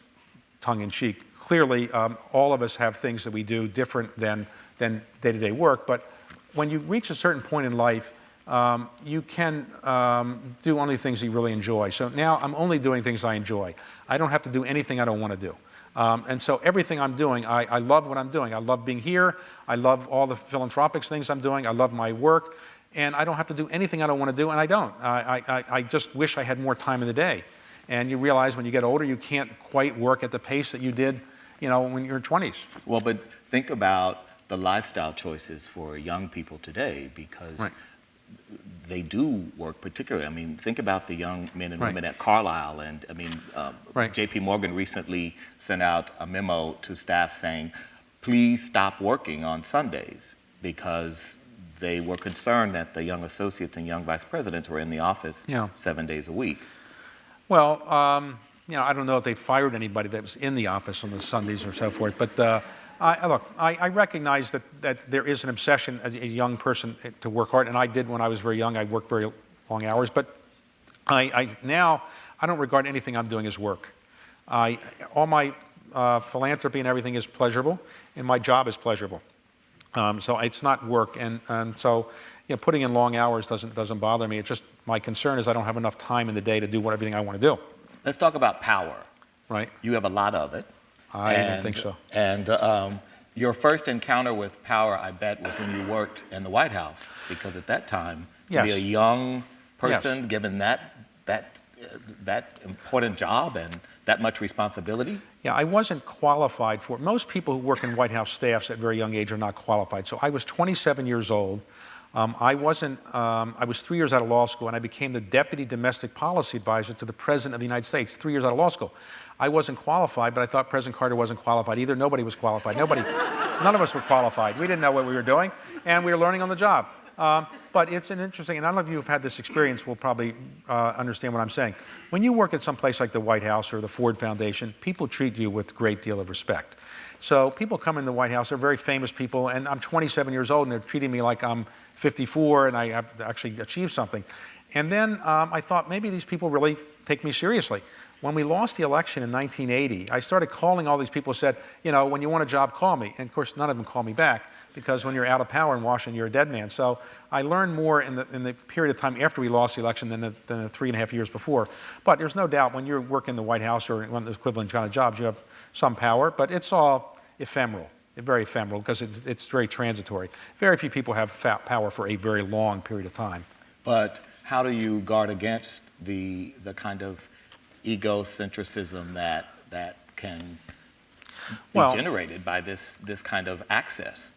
tongue in cheek. Clearly, all of us have things that we do different than day-to-day work. But when you reach a certain point in life, you can do only things you really enjoy. So now I'm only doing things I enjoy. I don't have to do anything I don't want to do. And so everything I'm doing, I love what I'm doing. I love being here. I love all the philanthropic things I'm doing. I love my work. And I don't have to do anything I don't want to do, and I don't. I just wish I had more time in the day. And you realize when you get older, you can't quite work at the pace that you did, when you were 20s. Well, but think about the lifestyle choices for young people today, because they do work particularly. I mean, think about the young men and women at Carlyle. And I mean, J.P. Morgan recently sent out a memo to staff saying, please stop working on Sundays, because they were concerned that the young associates and young vice presidents were in the office 7 days a week. Well, I don't know if they fired anybody that was in the office on the Sundays or so forth, but I recognize that there is an obsession as a young person to work hard, and I did when I was very young. I worked very long hours, but now I don't regard anything I'm doing as work. All my philanthropy and everything is pleasurable, and my job is pleasurable. So it's not work, and so putting in long hours doesn't bother me. It's just my concern is I don't have enough time in the day to do everything I want to do. Let's talk about power. Right. You have a lot of it. I don't think so. And your first encounter with power, I bet, was when you worked in the White House, because at that time, to be a Yes. young person, Yes. given that important job and that much responsibility. Yeah, I wasn't qualified for it. Most people who work in White House staffs at a very young age are not qualified. So I was 27 years old. I was 3 years out of law school, and I became the Deputy Domestic Policy Advisor to the President of the United States, 3 years out of law school. I wasn't qualified, but I thought President Carter wasn't qualified either. Nobody was qualified. None of us were qualified. We didn't know what we were doing, and we were learning on the job. But it's an interesting, and I don't know if you've had this experience, will probably understand what I'm saying. When you work at some place like the White House or the Ford Foundation, people treat you with a great deal of respect. So people come in the White House, they're very famous people, and I'm 27 years old, and they're treating me like I'm 54 and I have actually achieved something. And then I thought maybe these people really take me seriously. When we lost the election in 1980, I started calling all these people who said, you know, when you want a job, call me. And of course, none of them called me back, because when you're out of power in Washington, you're a dead man. So I learned more in the period of time after we lost the election than the 3.5 years before. But there's no doubt when you work in the White House or one of the equivalent kind of jobs, you have some power, but it's all ephemeral, very ephemeral, because it's very transitory. Very few people have power for a very long period of time. But how do you guard against the kind of egocentrism that can be generated by this kind of access?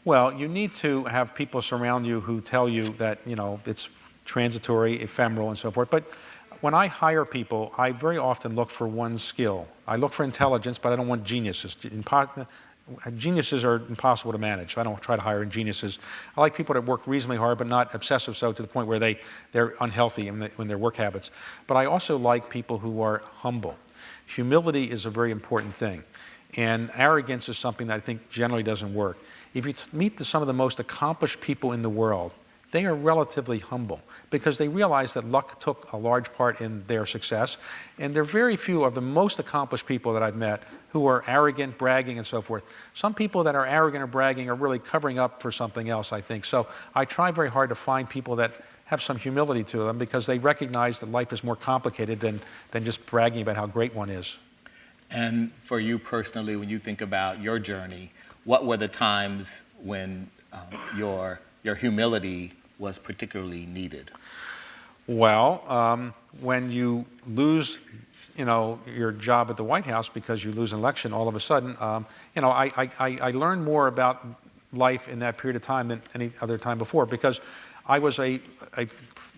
Well, you need to have people surround you who tell you that, you know, it's transitory, ephemeral, and so forth. But when I hire people, I very often look for one skill. I look for intelligence, but I don't want geniuses. Geniuses are impossible to manage, so I don't try to hire geniuses. I like people that work reasonably hard, but not obsessive so to the point where they're unhealthy in their work habits. But I also like people who are humble. Humility is a very important thing. And arrogance is something that I think generally doesn't work. If you meet some of the most accomplished people in the world, they are relatively humble because they realize that luck took a large part in their success. And there are very few of the most accomplished people that I've met who are arrogant, bragging, and so forth. Some people that are arrogant or bragging are really covering up for something else, I think. So I try very hard to find people that have some humility to them because they recognize that life is more complicated than just bragging about how great one is. And for you personally, when you think about your journey, what were the times when your humility was particularly needed? Well, when you lose, you know, your job at the White House because you lose an election, all of a sudden, you know, I learned more about life in that period of time than any other time before because I was a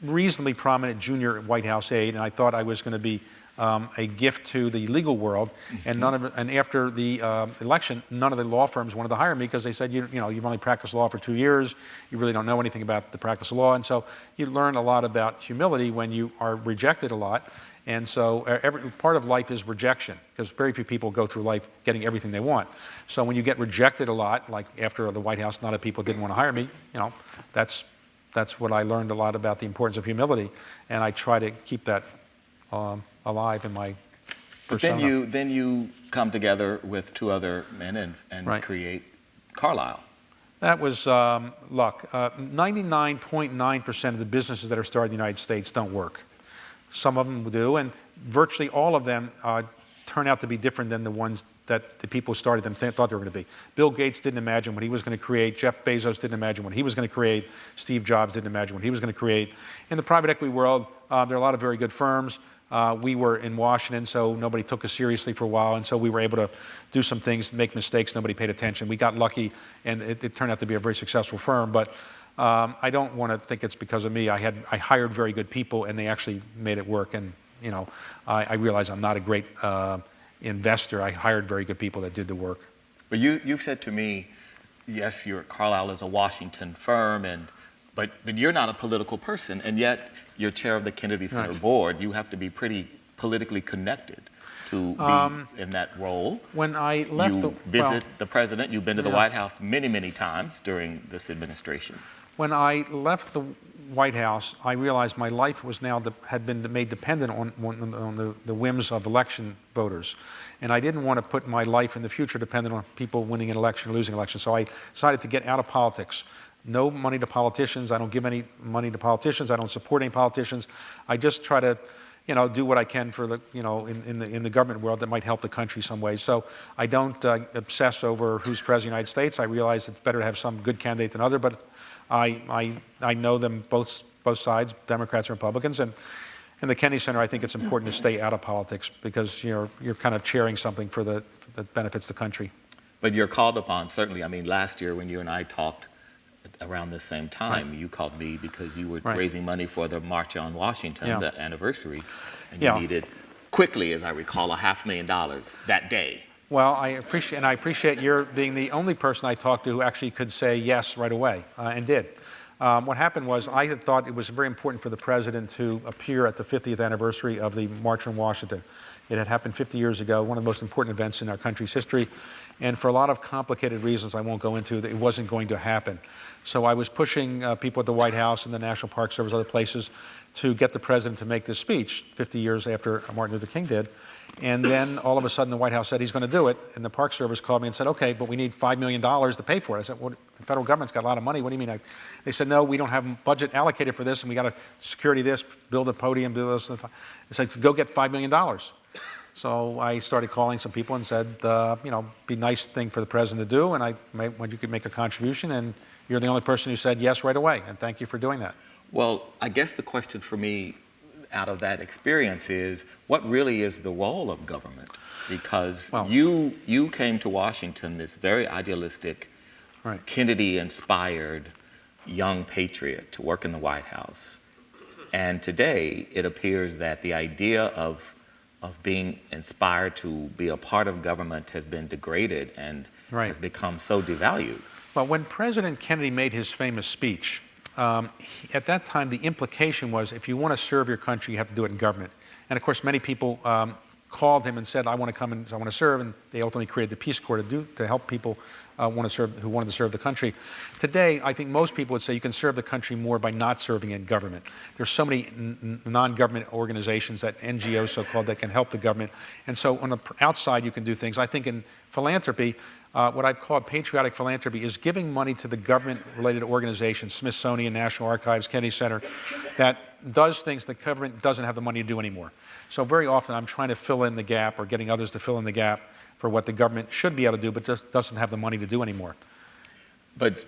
reasonably prominent junior White House aide, and I thought I was going to be a gift to the legal world, and after the election, none of the law firms wanted to hire me because they said, you know, you've only practiced law for 2 years, you really don't know anything about the practice of law, and so you learn a lot about humility when you are rejected a lot, and so every part of life is rejection because very few people go through life getting everything they want. So when you get rejected a lot, like after the White House, a lot of people didn't want to hire me, you know, that's what I learned a lot about the importance of humility, and I try to keep that alive in my persona. Then you come together with two other men and Right. create Carlyle. That was luck. 99.9% of the businesses that are started in the United States don't work. Some of them do, and virtually all of them turn out to be different than the ones that the people who started them thought they were going to be. Bill Gates didn't imagine what he was going to create. Jeff Bezos didn't imagine what he was going to create. Steve Jobs didn't imagine what he was going to create. In the private equity world, there are a lot of very good firms. We were in Washington, so nobody took us seriously for a while, and so we were able to do some things, make mistakes, nobody paid attention. We got lucky, and it turned out to be a very successful firm, but I don't want to think it's because of me. I hired very good people, and they actually made it work, and you know, I realize I'm not a great investor. I hired very good people that did the work. But you've said to me, yes, Carlyle is a Washington firm, but you're not a political person, and yet you're chair of the Kennedy Center board. You have to be pretty politically connected to be in that role. When I left, you visit the president. You've been to the White House many, many times during this administration. When I left the White House, I realized my life was had been made dependent on the whims of election voters. And I didn't want to put my life in the future dependent on people winning an election or losing an election. So I decided to get out of politics. No money to politicians. I don't give any money to politicians. I don't support any politicians. I just try to do what I can for the, in the government world that might help the country some way. So I don't obsess over who's president of the United States. I realize it's better to have some good candidate than other, but I know them both sides, Democrats and Republicans, and in the Kennedy Center, I think it's important to stay out of politics because you're kind of chairing something that benefits the country. But you're called upon, certainly. I mean, last year when you and I talked around the same time, Right. you called me because you were Right. raising money for the March on Washington, Yeah. the anniversary, and Yeah. you needed quickly, as I recall, $500,000 that day. Well, I appreciate your being the only person I talked to who actually could say yes right away, and did. What happened was I had thought it was very important for the president to appear at the 50th anniversary of the March on Washington. It had happened 50 years ago, one of the most important events in our country's history, and for a lot of complicated reasons I won't go into, it wasn't going to happen. So I was pushing people at the White House and the National Park Service, other places, to get the president to make this speech 50 years after Martin Luther King did. And then all of a sudden the White House said he's going to do it, and the Park Service called me and said, okay, but we need $5 million to pay for it. I said, well, the federal government's got a lot of money. What do you mean? They said, no, we don't have a budget allocated for this, and we got to security this, build a podium, do this. They said, go get $5 million. So I started calling some people and said, be a nice thing for the president to do, and when you could make a contribution, and you're the only person who said yes right away, and thank you for doing that. Well, I guess the question for me out of that experience is, what really is the role of government? Because you came to Washington, this very idealistic, Right. Kennedy-inspired young patriot to work in the White House. And today, it appears that the idea of being inspired to be a part of government has been degraded and Right. has become so devalued. Well, when President Kennedy made his famous speech, at that time, the implication was if you want to serve your country, you have to do it in government. And of course, many people called him and said, I want to come and I want to serve, and they ultimately created the Peace Corps to help people who wanted to serve the country. Today, I think most people would say you can serve the country more by not serving in government. There's so many non-government organizations, that NGOs so-called, that can help the government. And so on the outside, you can do things. I think in philanthropy, what I've called patriotic philanthropy is giving money to the government-related organizations, Smithsonian, National Archives, Kennedy Center, that does things the government doesn't have the money to do anymore. So very often I'm trying to fill in the gap or getting others to fill in the gap for what the government should be able to do but just doesn't have the money to do anymore. But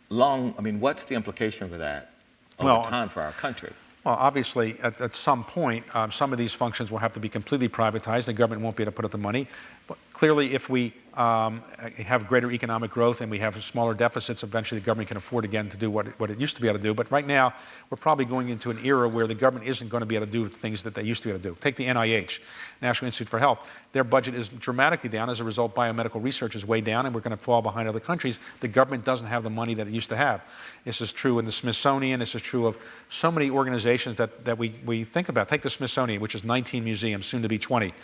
what's the implication of that over time for our country? Well, obviously, at some point, some of these functions will have to be completely privatized. The government won't be able to put up the money. But clearly, if we have greater economic growth and we have smaller deficits, eventually the government can afford again to do what it used to be able to do. But right now, we're probably going into an era where the government isn't going to be able to do things that they used to be able to do. Take the NIH, National Institute for Health. Their budget is dramatically down. As a result, biomedical research is way down, and we're going to fall behind other countries. The government doesn't have the money that it used to have. This is true in the Smithsonian. This is true of so many organizations that we think about. Take the Smithsonian, which is 19 museums, soon to be 20.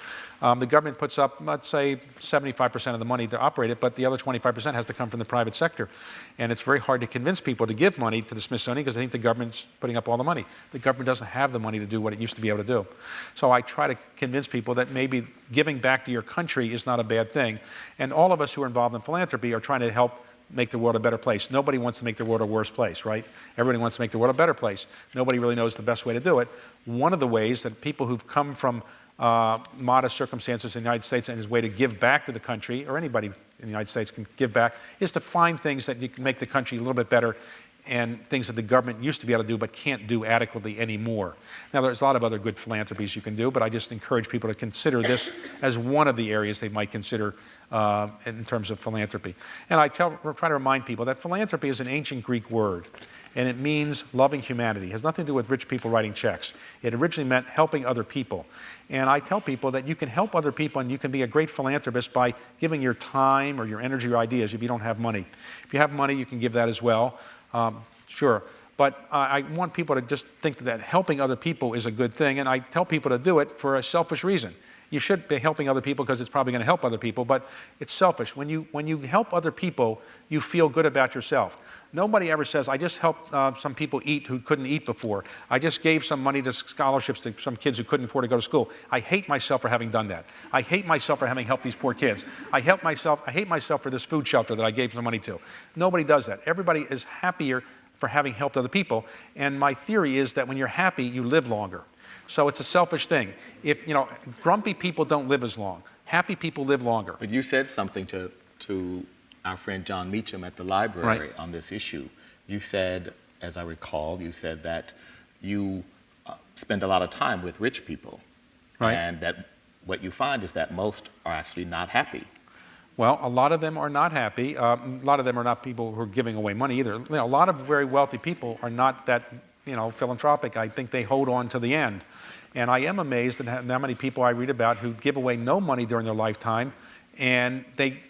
The government puts up, let's say, 75% of the money to operate it, but the other 25% has to come from the private sector. And it's very hard to convince people to give money to the Smithsonian because they think the government's putting up all the money. The government doesn't have the money to do what it used to be able to do. So I try to convince people that maybe giving back to your country is not a bad thing. And all of us who are involved in philanthropy are trying to help make the world a better place. Nobody wants to make the world a worse place, right? Everybody wants to make the world a better place. Nobody really knows the best way to do it. One of the ways that people who've come from modest circumstances in the United States and his way to give back to the country, or anybody in the United States can give back, is to find things that you can make the country a little bit better and things that the government used to be able to do but can't do adequately anymore. Now, there's a lot of other good philanthropies you can do, but I just encourage people to consider this as one of the areas they might consider in terms of philanthropy. And I try to remind people that philanthropy is an ancient Greek word, and it means loving humanity. It has nothing to do with rich people writing checks. It originally meant helping other people. And I tell people that you can help other people and you can be a great philanthropist by giving your time or your energy or ideas if you don't have money. If you have money, you can give that as well. Sure. But I want people to just think that helping other people is a good thing, and I tell people to do it for a selfish reason. You should be helping other people because it's probably going to help other people, but it's selfish. When you help other people, you feel good about yourself. Nobody ever says, I just helped some people eat who couldn't eat before. I just gave some money to scholarships to some kids who couldn't afford to go to school. I hate myself for having done that. I hate myself for having helped these poor kids. I hate myself for this food shelter that I gave some money to. Nobody does that. Everybody is happier for having helped other people. And my theory is that when you're happy, you live longer. So it's a selfish thing. If, grumpy people don't live as long. Happy people live longer. But you said something to our friend John Meacham at the library on this issue. You said, as I recall, you said that you spend a lot of time with rich people, and that what you find is that most are actually not happy. Well, a lot of them are not happy. A lot of them are not people who are giving away money either. A lot of very wealthy people are not that, philanthropic. I think they hold on to the end. And I am amazed at how many people I read about who give away no money during their lifetime, and they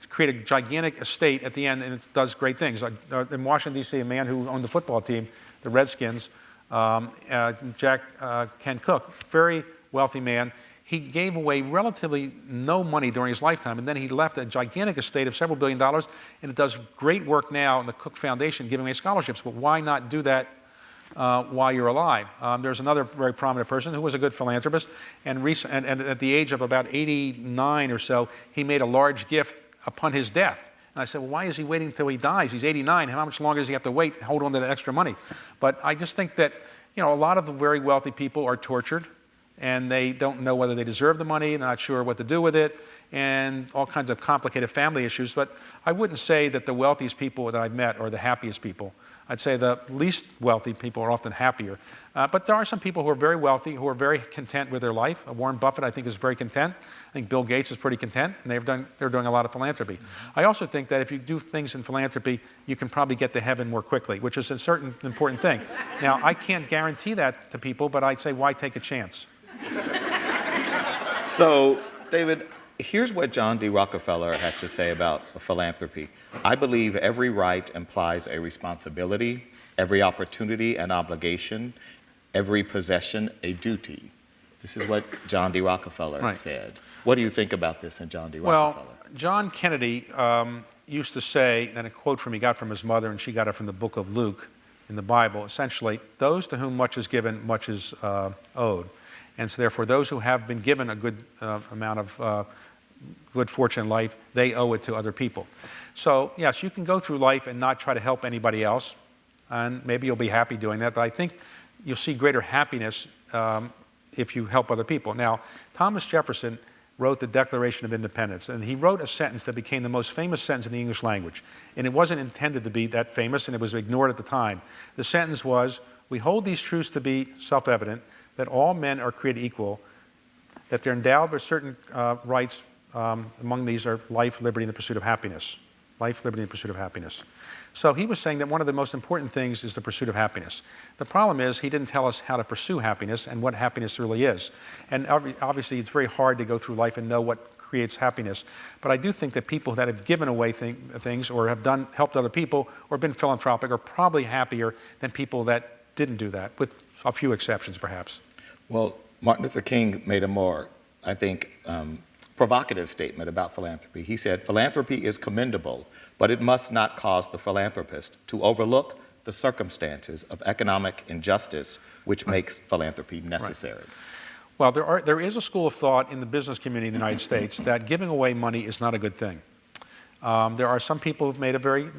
create a gigantic estate at the end, and it does great things. In Washington, D.C., a man who owned the football team, the Redskins, Jack Ken Cook, very wealthy man. He gave away relatively no money during his lifetime, and then he left a gigantic estate of several $billion, and it does great work now in the Cook Foundation giving away scholarships. But why not do that while you're alive? There's another very prominent person who was a good philanthropist, and at the age of about 89 or so, he made a large gift upon his death. And I said, well, why is he waiting until he dies? He's 89. How much longer does he have to wait and hold on to that extra money? But I just think that, a lot of the very wealthy people are tortured, and they don't know whether they deserve the money, they're not sure what to do with it, and all kinds of complicated family issues. But I wouldn't say that the wealthiest people that I've met are the happiest people. I'd say the least wealthy people are often happier. But there are some people who are very wealthy, who are very content with their life. Warren Buffett, I think, is very content. I think Bill Gates is pretty content, and they're doing a lot of philanthropy. I also think that if you do things in philanthropy, you can probably get to heaven more quickly, which is a certain important thing. Now, I can't guarantee that to people, but I'd say, why take a chance? So, David, here's what John D. Rockefeller had to say about philanthropy. I believe every right implies a responsibility, every opportunity an obligation, every possession a duty. This is what John D. Rockefeller said. What do you think about this in John D. Rockefeller? Well, John Kennedy used to say, and a quote he got from his mother, and she got it from the book of Luke in the Bible, essentially, those to whom much is given, much is owed. And so therefore, those who have been given a good amount of good fortune in life, they owe it to other people. So yes, you can go through life and not try to help anybody else, and maybe you'll be happy doing that, but I think you'll see greater happiness if you help other people. Now, Thomas Jefferson wrote the Declaration of Independence, and he wrote a sentence that became the most famous sentence in the English language. And it wasn't intended to be that famous, and it was ignored at the time. The sentence was, "We hold these truths to be self-evident, that all men are created equal, that they're endowed with certain rights. Among these are life, liberty, and the pursuit of happiness." Life, liberty, and the pursuit of happiness. So he was saying that one of the most important things is the pursuit of happiness. The problem is he didn't tell us how to pursue happiness and what happiness really is. And obviously it's very hard to go through life and know what creates happiness. But I do think that people that have given away things or have helped other people or been philanthropic are probably happier than people that didn't do that, with a few exceptions perhaps. Well, Martin Luther King made a more, I think, provocative statement about philanthropy. He said, "Philanthropy is commendable, but it must not cause the philanthropist to overlook the circumstances of economic injustice which makes philanthropy necessary." Well, there is a school of thought in the business community in the United States that giving away money is not a good thing. There are some people who've made a very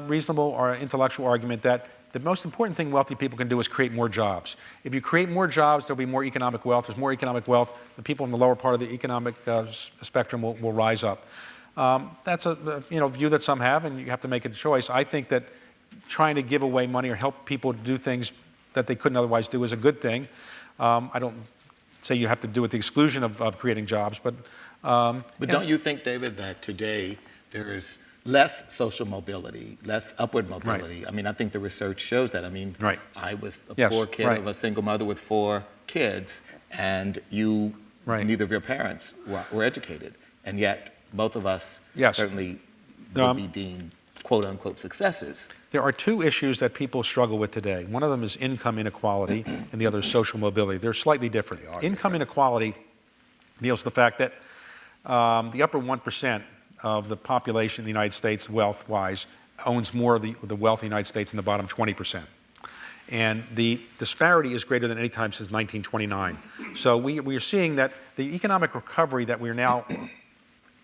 reasonable or intellectual argument that the most important thing wealthy people can do is create more jobs. If you create more jobs, there'll be more economic wealth. There's more economic wealth. The people in the lower part of the economic spectrum will rise up. That's a view that some have, and you have to make a choice. I think that trying to give away money or help people do things that they couldn't otherwise do is a good thing. I don't say you have to do it at the exclusion of creating jobs, but don't you think, David, that today there is less social mobility, less upward mobility? Right. I mean, I think the research shows that. I mean, right. I was a poor kid of a single mother with 4 kids, and neither of your parents were educated, and yet both of us certainly would be deemed quote-unquote successes. There are 2 issues that people struggle with today. One of them is income inequality, and the other is social mobility. They're slightly different. Income inequality deals with the fact that the upper 1% of the population in the United States, wealth-wise, owns more of the wealth in the United States than the bottom 20%. And the disparity is greater than any time since 1929. So we are seeing that the economic recovery that we're now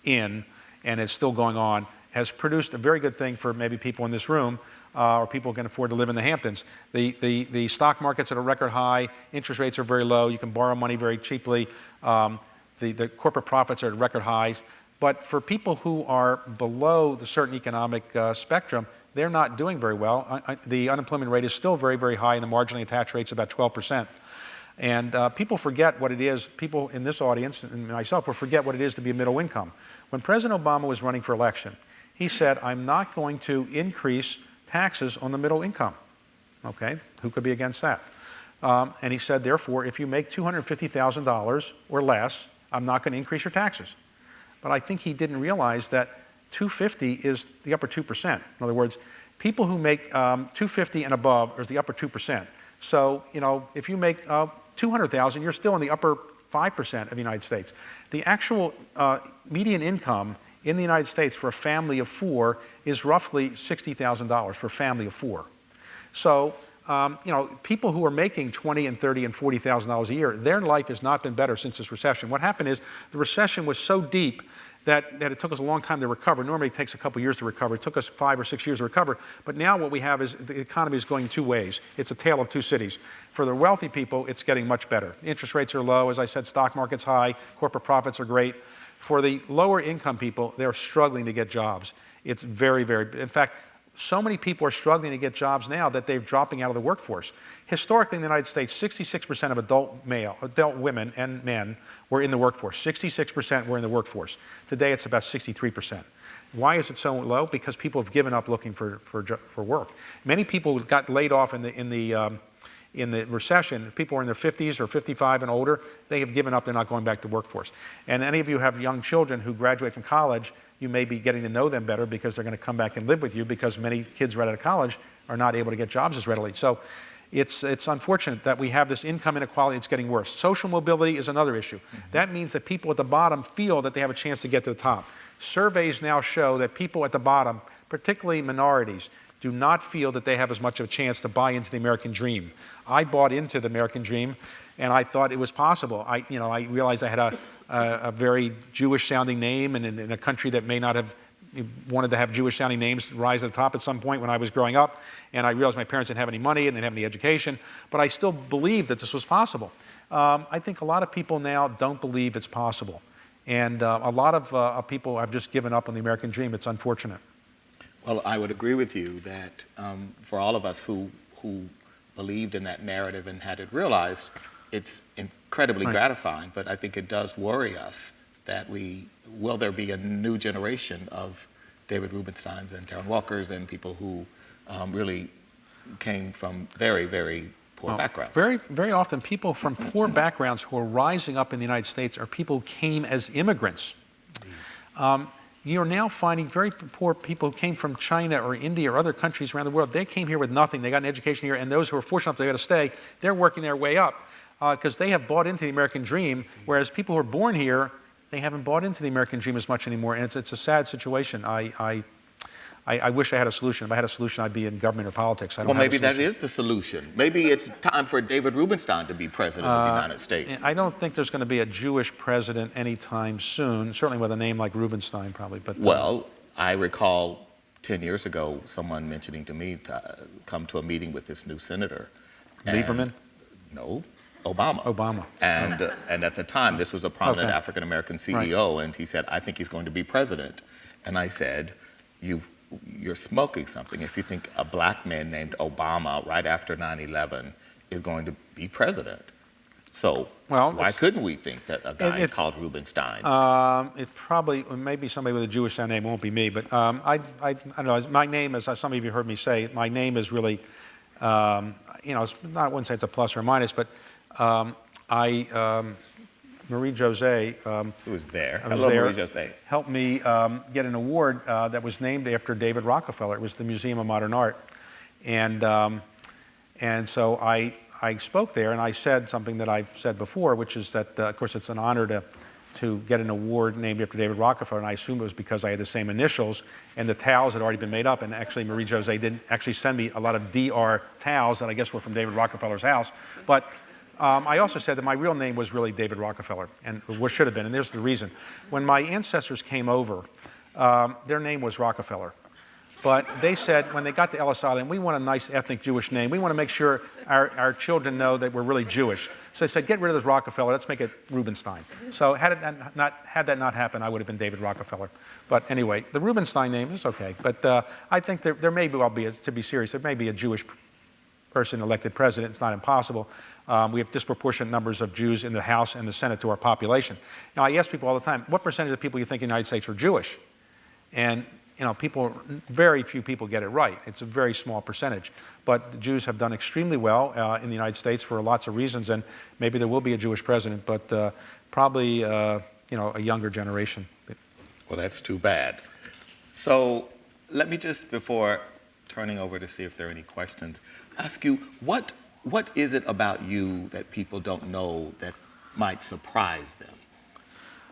in, and it's still going on, has produced a very good thing for maybe people in this room. or people can afford to live in the Hamptons. The stock market's at a record high, interest rates are very low, you can borrow money very cheaply, the corporate profits are at record highs. But for people who are below the certain economic spectrum, they're not doing very well. The unemployment rate is still very, very high, and the marginally attached rate's about 12%. And people forget what it is, people in this audience and myself will forget what it is to be a middle income. When President Obama was running for election, he said, I'm not going to increase taxes on the middle income. Okay, who could be against that? And he said, therefore, if you make $250,000 or less, I'm not going to increase your taxes. But I think he didn't realize that 250 is the upper 2%. In other words, people who make 250 and above is the upper 2%. So, you know, if you make 200,000, you're still in the upper 5% of the United States. The actual median income in the United States for a family of 4 is roughly $60,000 for a family of 4. So, you know, people who are making $20,000 and $30,000 and $40,000 a year, their life has not been better since this recession. What happened is the recession was so deep that it took us a long time to recover. Normally it takes a couple years to recover. It took us 5 or 6 years to recover. But now what we have is the economy is going two ways. It's a tale of two cities. For the wealthy people, it's getting much better. Interest rates are low. As I said, stock market's high. Corporate profits are great. For the lower income people, they're struggling to get jobs. It's very, very, in fact, so many people are struggling to get jobs now that they're dropping out of the workforce. Historically in the United States, 66% of adult women and men were in the workforce. 66% were in the workforce. Today it's about 63%. Why is it so low? Because people have given up looking for work. Many people got laid off in the recession. People are in their 50s or 55 and older. They have given up. They're not going back to the workforce. And any of you have young children who graduate from college, you may be getting to know them better because they're going to come back and live with you, because many kids right out of college are not able to get jobs as readily. So it's unfortunate that we have this income inequality. It's getting worse. Social mobility is another issue. That means that people at the bottom feel that they have a chance to get to the top. Surveys now show that people at the bottom, particularly minorities, do not feel that they have as much of a chance to buy into the American dream. I bought into the American dream, and I thought it was possible. I realized I had a very Jewish-sounding name, and in a country that may not have wanted to have Jewish-sounding names rise at the top at some point when I was growing up, and I realized my parents didn't have any money and they didn't have any education, but I still believed that this was possible. I think a lot of people now don't believe it's possible, and a lot of people have just given up on the American dream. It's unfortunate. Well, I would agree with you that for all of us who believed in that narrative and had it realized, it's incredibly gratifying, but I think it does worry us that will there be a new generation of David Rubensteins and Darren Walkers and people who really came from very, very poor backgrounds? Very, very often people from poor backgrounds who are rising up in the United States are people who came as immigrants. You're now finding very poor people who came from China or India or other countries around the world. They came here with nothing. They got an education here, and those who are fortunate enough to be able to stay, they're working their way up because they have bought into the American dream, whereas people who are born here, they haven't bought into the American dream as much anymore, and it's a sad situation. I wish I had a solution. If I had a solution, I'd be in government or politics. I don't Well, have a maybe that solution. is the solution. Maybe it's time for David Rubenstein to be president of the United States. I don't think there's going to be a Jewish president anytime soon, certainly with a name like Rubenstein probably. But Well, I recall 10 years ago someone mentioning to me to come to a meeting with this new senator. Lieberman? No, Obama. Obama. And at the time, this was a prominent Okay. African-American CEO, and he said, I think he's going to be president. And I said, you're smoking something if you think a black man named Obama right after 9/11 is going to be president. So why couldn't we think that a guy called Rubenstein? It probably, maybe somebody with a Jewish sound name, won't be me, but I don't know, my name, as some of you heard me say, my name is really, it's not, I wouldn't say it's a plus or a minus, but Marie-José, Who was there? I was Hello, there, Marie-José. helped me get an award that was named after David Rockefeller. It was the Museum of Modern Art. And so I spoke there, and I said something that I've said before, which is that, of course, it's an honor to get an award named after David Rockefeller, and I assumed it was because I had the same initials, and the towels had already been made up, and actually Marie-José didn't actually send me a lot of DR towels that I guess were from David Rockefeller's house. But I also said that my real name was really David Rockefeller, and what should have been, and there's the reason. When my ancestors came over, their name was Rockefeller. But they said when they got to Ellis Island, we want a nice ethnic Jewish name. We want to make sure our children know that we're really Jewish. So they said, get rid of this Rockefeller. Let's make it Rubenstein. So had that not happened, I would have been David Rockefeller. But anyway, the Rubenstein name is okay. But I think there may well be, to be serious, there may be a Jewish person elected president. It's not impossible. We have disproportionate numbers of Jews in the House and the Senate to our population. Now, I ask people all the time, what percentage of people you think in the United States are Jewish? And very few people get it right. It's a very small percentage. But the Jews have done extremely well in the United States for lots of reasons, and maybe there will be a Jewish president, but probably a younger generation. Well, that's too bad. So let me just, before turning over to see if there are any questions, ask you, what is it about you that people don't know that might surprise them?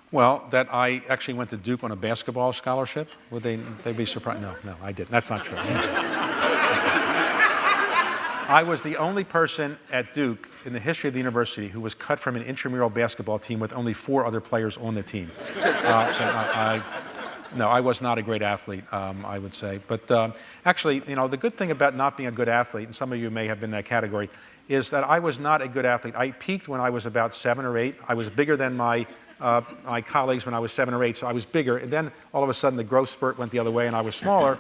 Well, that I actually went to Duke on a basketball scholarship. Would they be surprised? No, I didn't. That's not true. I was the only person at Duke in the history of the university who was cut from an intramural basketball team with only 4 other players on the team. No, I was not a great athlete, I would say. But actually, the good thing about not being a good athlete, and some of you may have been in that category, is that I was not a good athlete. I peaked when I was about 7 or 8. I was bigger than my colleagues when I was 7 or 8, so I was bigger. And then all of a sudden the growth spurt went the other way and I was smaller.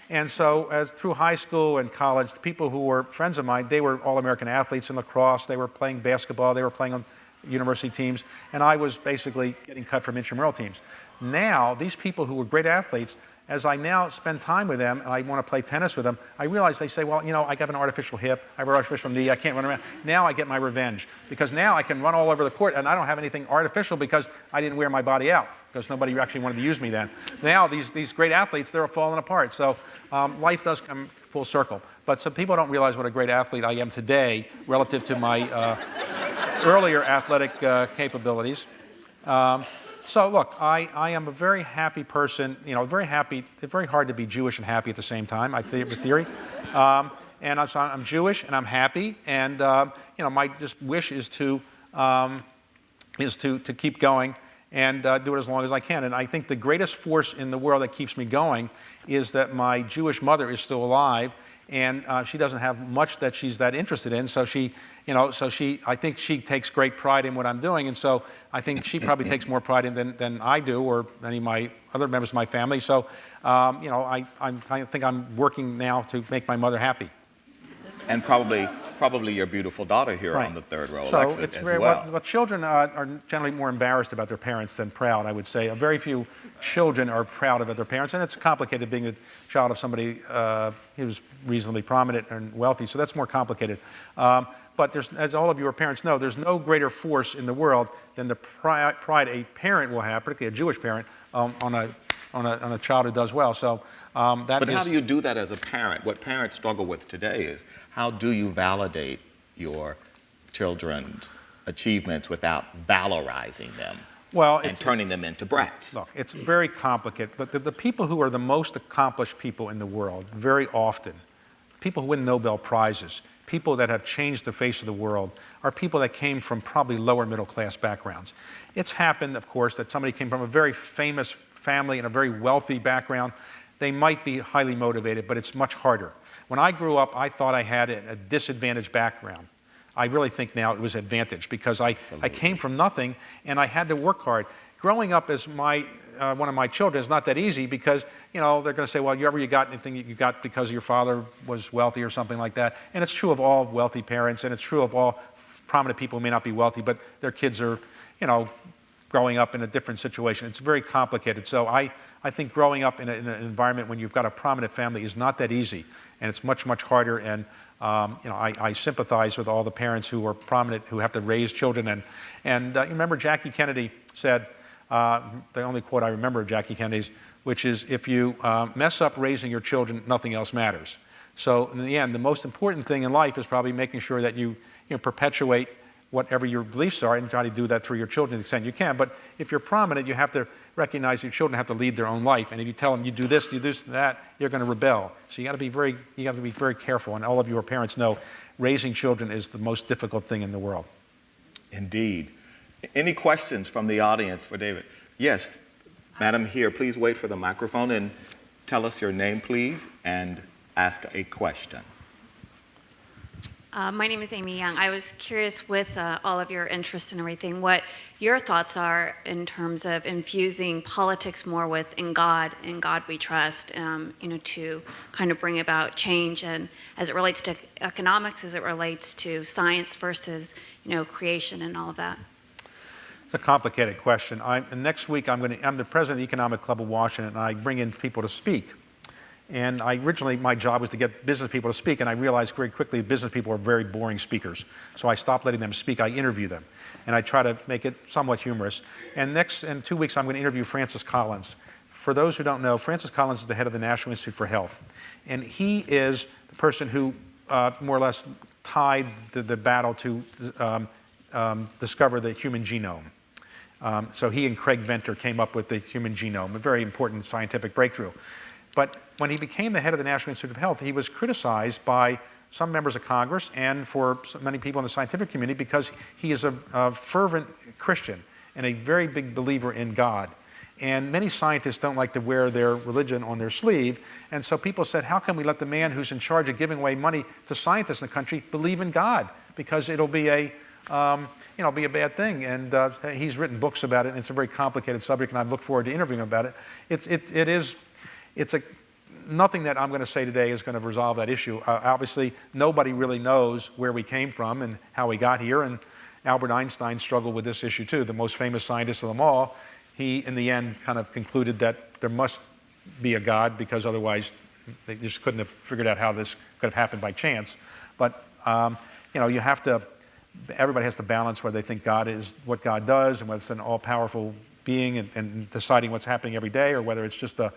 And so through high school and college, the people who were friends of mine, they were all-American athletes in lacrosse. They were playing basketball. They were playing on university teams. And I was basically getting cut from intramural teams. Now, these people who were great athletes, as I now spend time with them and I want to play tennis with them, I realize they say, well, I have an artificial hip, I have an artificial knee, I can't run around. Now I get my revenge because now I can run all over the court and I don't have anything artificial because I didn't wear my body out because nobody actually wanted to use me then. Now these great athletes, they're falling apart. So life does come full circle. But some people don't realize what a great athlete I am today relative to my earlier athletic capabilities. So look, I am a very happy person, very happy. It's very hard to be Jewish and happy at the same time, I think, the theory. And I'm Jewish and I'm happy, and my just wish is to keep going and do it as long as I can. And I think the greatest force in the world that keeps me going is that my Jewish mother is still alive, and she doesn't have much that she's that interested in. So I think she takes great pride in what I'm doing, and so I think she probably takes more pride in than I do, or any of my other members of my family. So, I think I'm working now to make my mother happy. And probably your beautiful daughter here Right. on the third row. So Alexis, it's as very well. children are generally more embarrassed about their parents than proud, I would say. Very few children are proud about their parents, and it's complicated being a child of somebody who's reasonably prominent and wealthy, so that's more complicated. But as all of you are parents know, there's no greater force in the world than the pride a parent will have, particularly a Jewish parent, on a child who does well. So But how do you do that as a parent? What parents struggle with today is how do you validate your children's achievements without valorizing them and turning them into brats? Look, it's very complicated. But the people who are the most accomplished people in the world, very often, people who win Nobel Prizes, people that have changed the face of the world, are people that came from probably lower middle class backgrounds. It's happened, of course, that somebody came from a very famous family and a very wealthy background. They might be highly motivated, but it's much harder. When I grew up, I thought I had a disadvantaged background. I really think now it was advantage because I came from nothing and I had to work hard. Growing up as one of my children is not that easy because, they're going to say, well, you got anything you got because your father was wealthy or something like that. And it's true of all wealthy parents, and it's true of all prominent people who may not be wealthy, but their kids are, growing up in a different situation. It's very complicated. So I think growing up in an environment when you've got a prominent family is not that easy, and it's much, much harder. And I sympathize with all the parents who are prominent, who have to raise children. And you remember Jackie Kennedy said, the only quote I remember of Jackie Kennedy's, which is, if you mess up raising your children, nothing else matters. So in the end, the most important thing in life is probably making sure that you perpetuate whatever your beliefs are and try to do that through your children to the extent you can. But if you're prominent, you have to recognize your children have to lead their own life. And if you tell them you do this, that, you're going to rebel. So you got to be very careful. And all of your parents know raising children is the most difficult thing in the world. Indeed. Any questions from the audience for David? Yes, madam here, please wait for the microphone. And tell us your name, please, and ask a question. My name is Amy Young. I was curious, with all of your interest and everything, what your thoughts are in terms of infusing politics more with "in God we trust," to kind of bring about change, and as it relates to economics, as it relates to science versus, creation and all of that. It's a complicated question. Next week, I'm the president of the Economic Club of Washington, and I bring in people to speak. And originally, my job was to get business people to speak, and I realized very quickly business people are very boring speakers. So I stopped letting them speak. I interview them, and I try to make it somewhat humorous. And in 2 weeks, I'm going to interview Francis Collins. For those who don't know, Francis Collins is the head of the National Institute for Health, and he is the person who more or less tied the battle to discover the human genome. So he and Craig Venter came up with the human genome, a very important scientific breakthrough. But when he became the head of the National Institute of Health, he was criticized by some members of Congress and for many people in the scientific community because he is a fervent Christian and a very big believer in God. And many scientists don't like to wear their religion on their sleeve. And so people said, how can we let the man who's in charge of giving away money to scientists in the country believe in God? Because it'll be a bad thing. And he's written books about it, and it's a very complicated subject, and I've looked forward to interviewing him about it. Nothing that I'm going to say today is going to resolve that issue. Obviously, nobody really knows where we came from and how we got here, and Albert Einstein struggled with this issue too, the most famous scientist of them all. He, in the end, kind of concluded that there must be a God because otherwise they just couldn't have figured out how this could have happened by chance. But, everybody has to balance whether they think God is what God does and whether it's an all-powerful being and deciding what's happening every day, or whether it's just a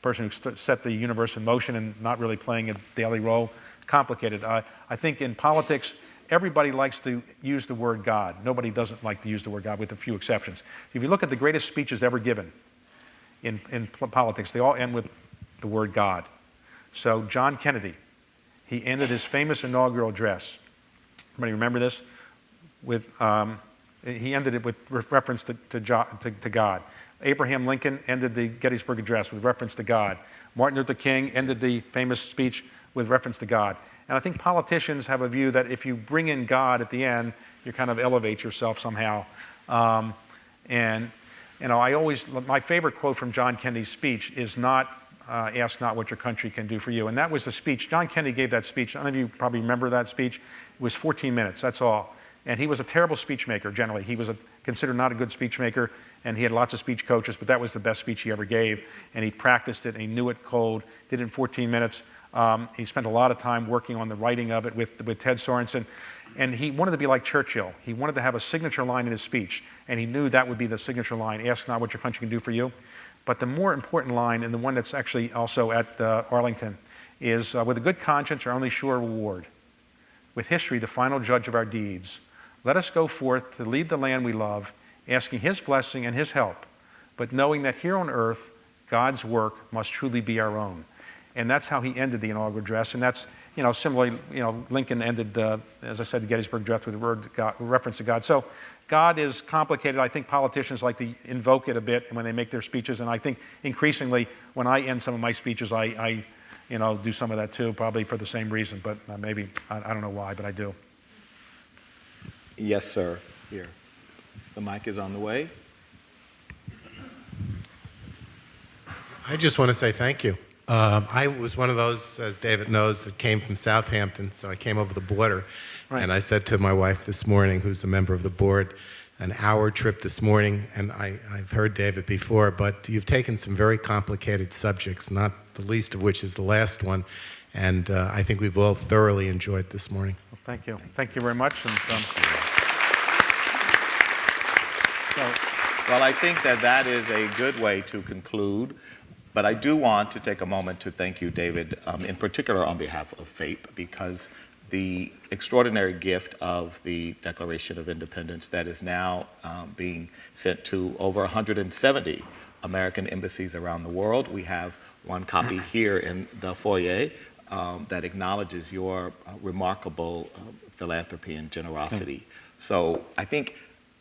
person who set the universe in motion and not really playing a daily role. Complicated. I think in politics, everybody likes to use the word God. Nobody doesn't like to use the word God, with a few exceptions. If you look at the greatest speeches ever given in politics, they all end with the word God. So John Kennedy, he ended his famous inaugural address. Everybody remember this? He ended it with reference to God. Abraham Lincoln ended the Gettysburg Address with reference to God. Martin Luther King ended the famous speech with reference to God. And I think politicians have a view that if you bring in God at the end, you kind of elevate yourself somehow. My favorite quote from John Kennedy's speech is not, ask not what your country can do for you. And that was the speech. John Kennedy gave that speech. None of you probably remember that speech. It was 14 minutes, that's all. And he was a terrible speech maker, generally. He was considered not a good speech maker, and he had lots of speech coaches, but that was the best speech he ever gave. And he practiced it, and he knew it cold, did it in 14 minutes. He spent a lot of time working on the writing of it with Ted Sorensen. And he wanted to be like Churchill. He wanted to have a signature line in his speech, and he knew that would be the signature line, ask not what your country can do for you. But the more important line, and the one that's actually also at Arlington, is with a good conscience, our only sure reward. With history, the final judge of our deeds, let us go forth to lead the land we love, asking his blessing and his help, but knowing that here on earth, God's work must truly be our own. And that's how he ended the inaugural address. And that's, similarly, Lincoln ended, as I said, the Gettysburg Address with reference to God. So God is complicated. I think politicians like to invoke it a bit when they make their speeches. And I think increasingly, when I end some of my speeches, I do some of that too, probably for the same reason. But maybe, I don't know why, but I do. Yes, sir. Here. The mic is on the way. I just want to say thank you. I was one of those, as David knows, that came from Southampton, so I came over the border. Right. And I said to my wife this morning, who's a member of the board, an hour trip this morning, and I've heard David before, but you've taken some very complicated subjects, not the least of which is the last one, and I think we've all thoroughly enjoyed this morning. Well, thank you. Thank you very much. Well, I think that is a good way to conclude. But I do want to take a moment to thank you, David, in particular on behalf of FAPE, because the extraordinary gift of the Declaration of Independence that is now being sent to over 170 American embassies around the world. We have one copy here in the foyer that acknowledges your remarkable philanthropy and generosity. So I think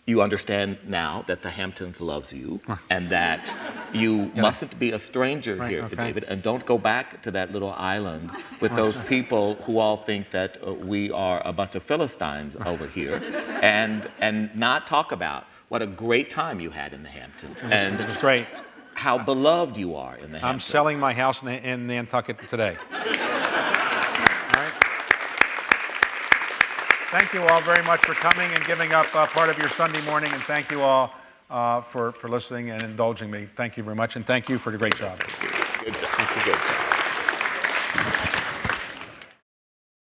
you understand now that the Hamptons loves you, and that You mustn't be a stranger Right, here, okay. David, and don't go back to that little island with those people who all think that we are a bunch of Philistines over here, and not talk about what a great time you had in the Hamptons and It was great. how beloved you are in the Hamptons. I'm selling my house in Nantucket today. All right. Thank you all very much for coming and giving up part of your Sunday morning, and thank you all for listening and indulging me. Thank you very much, and thank you for the great job. Good job. Good job.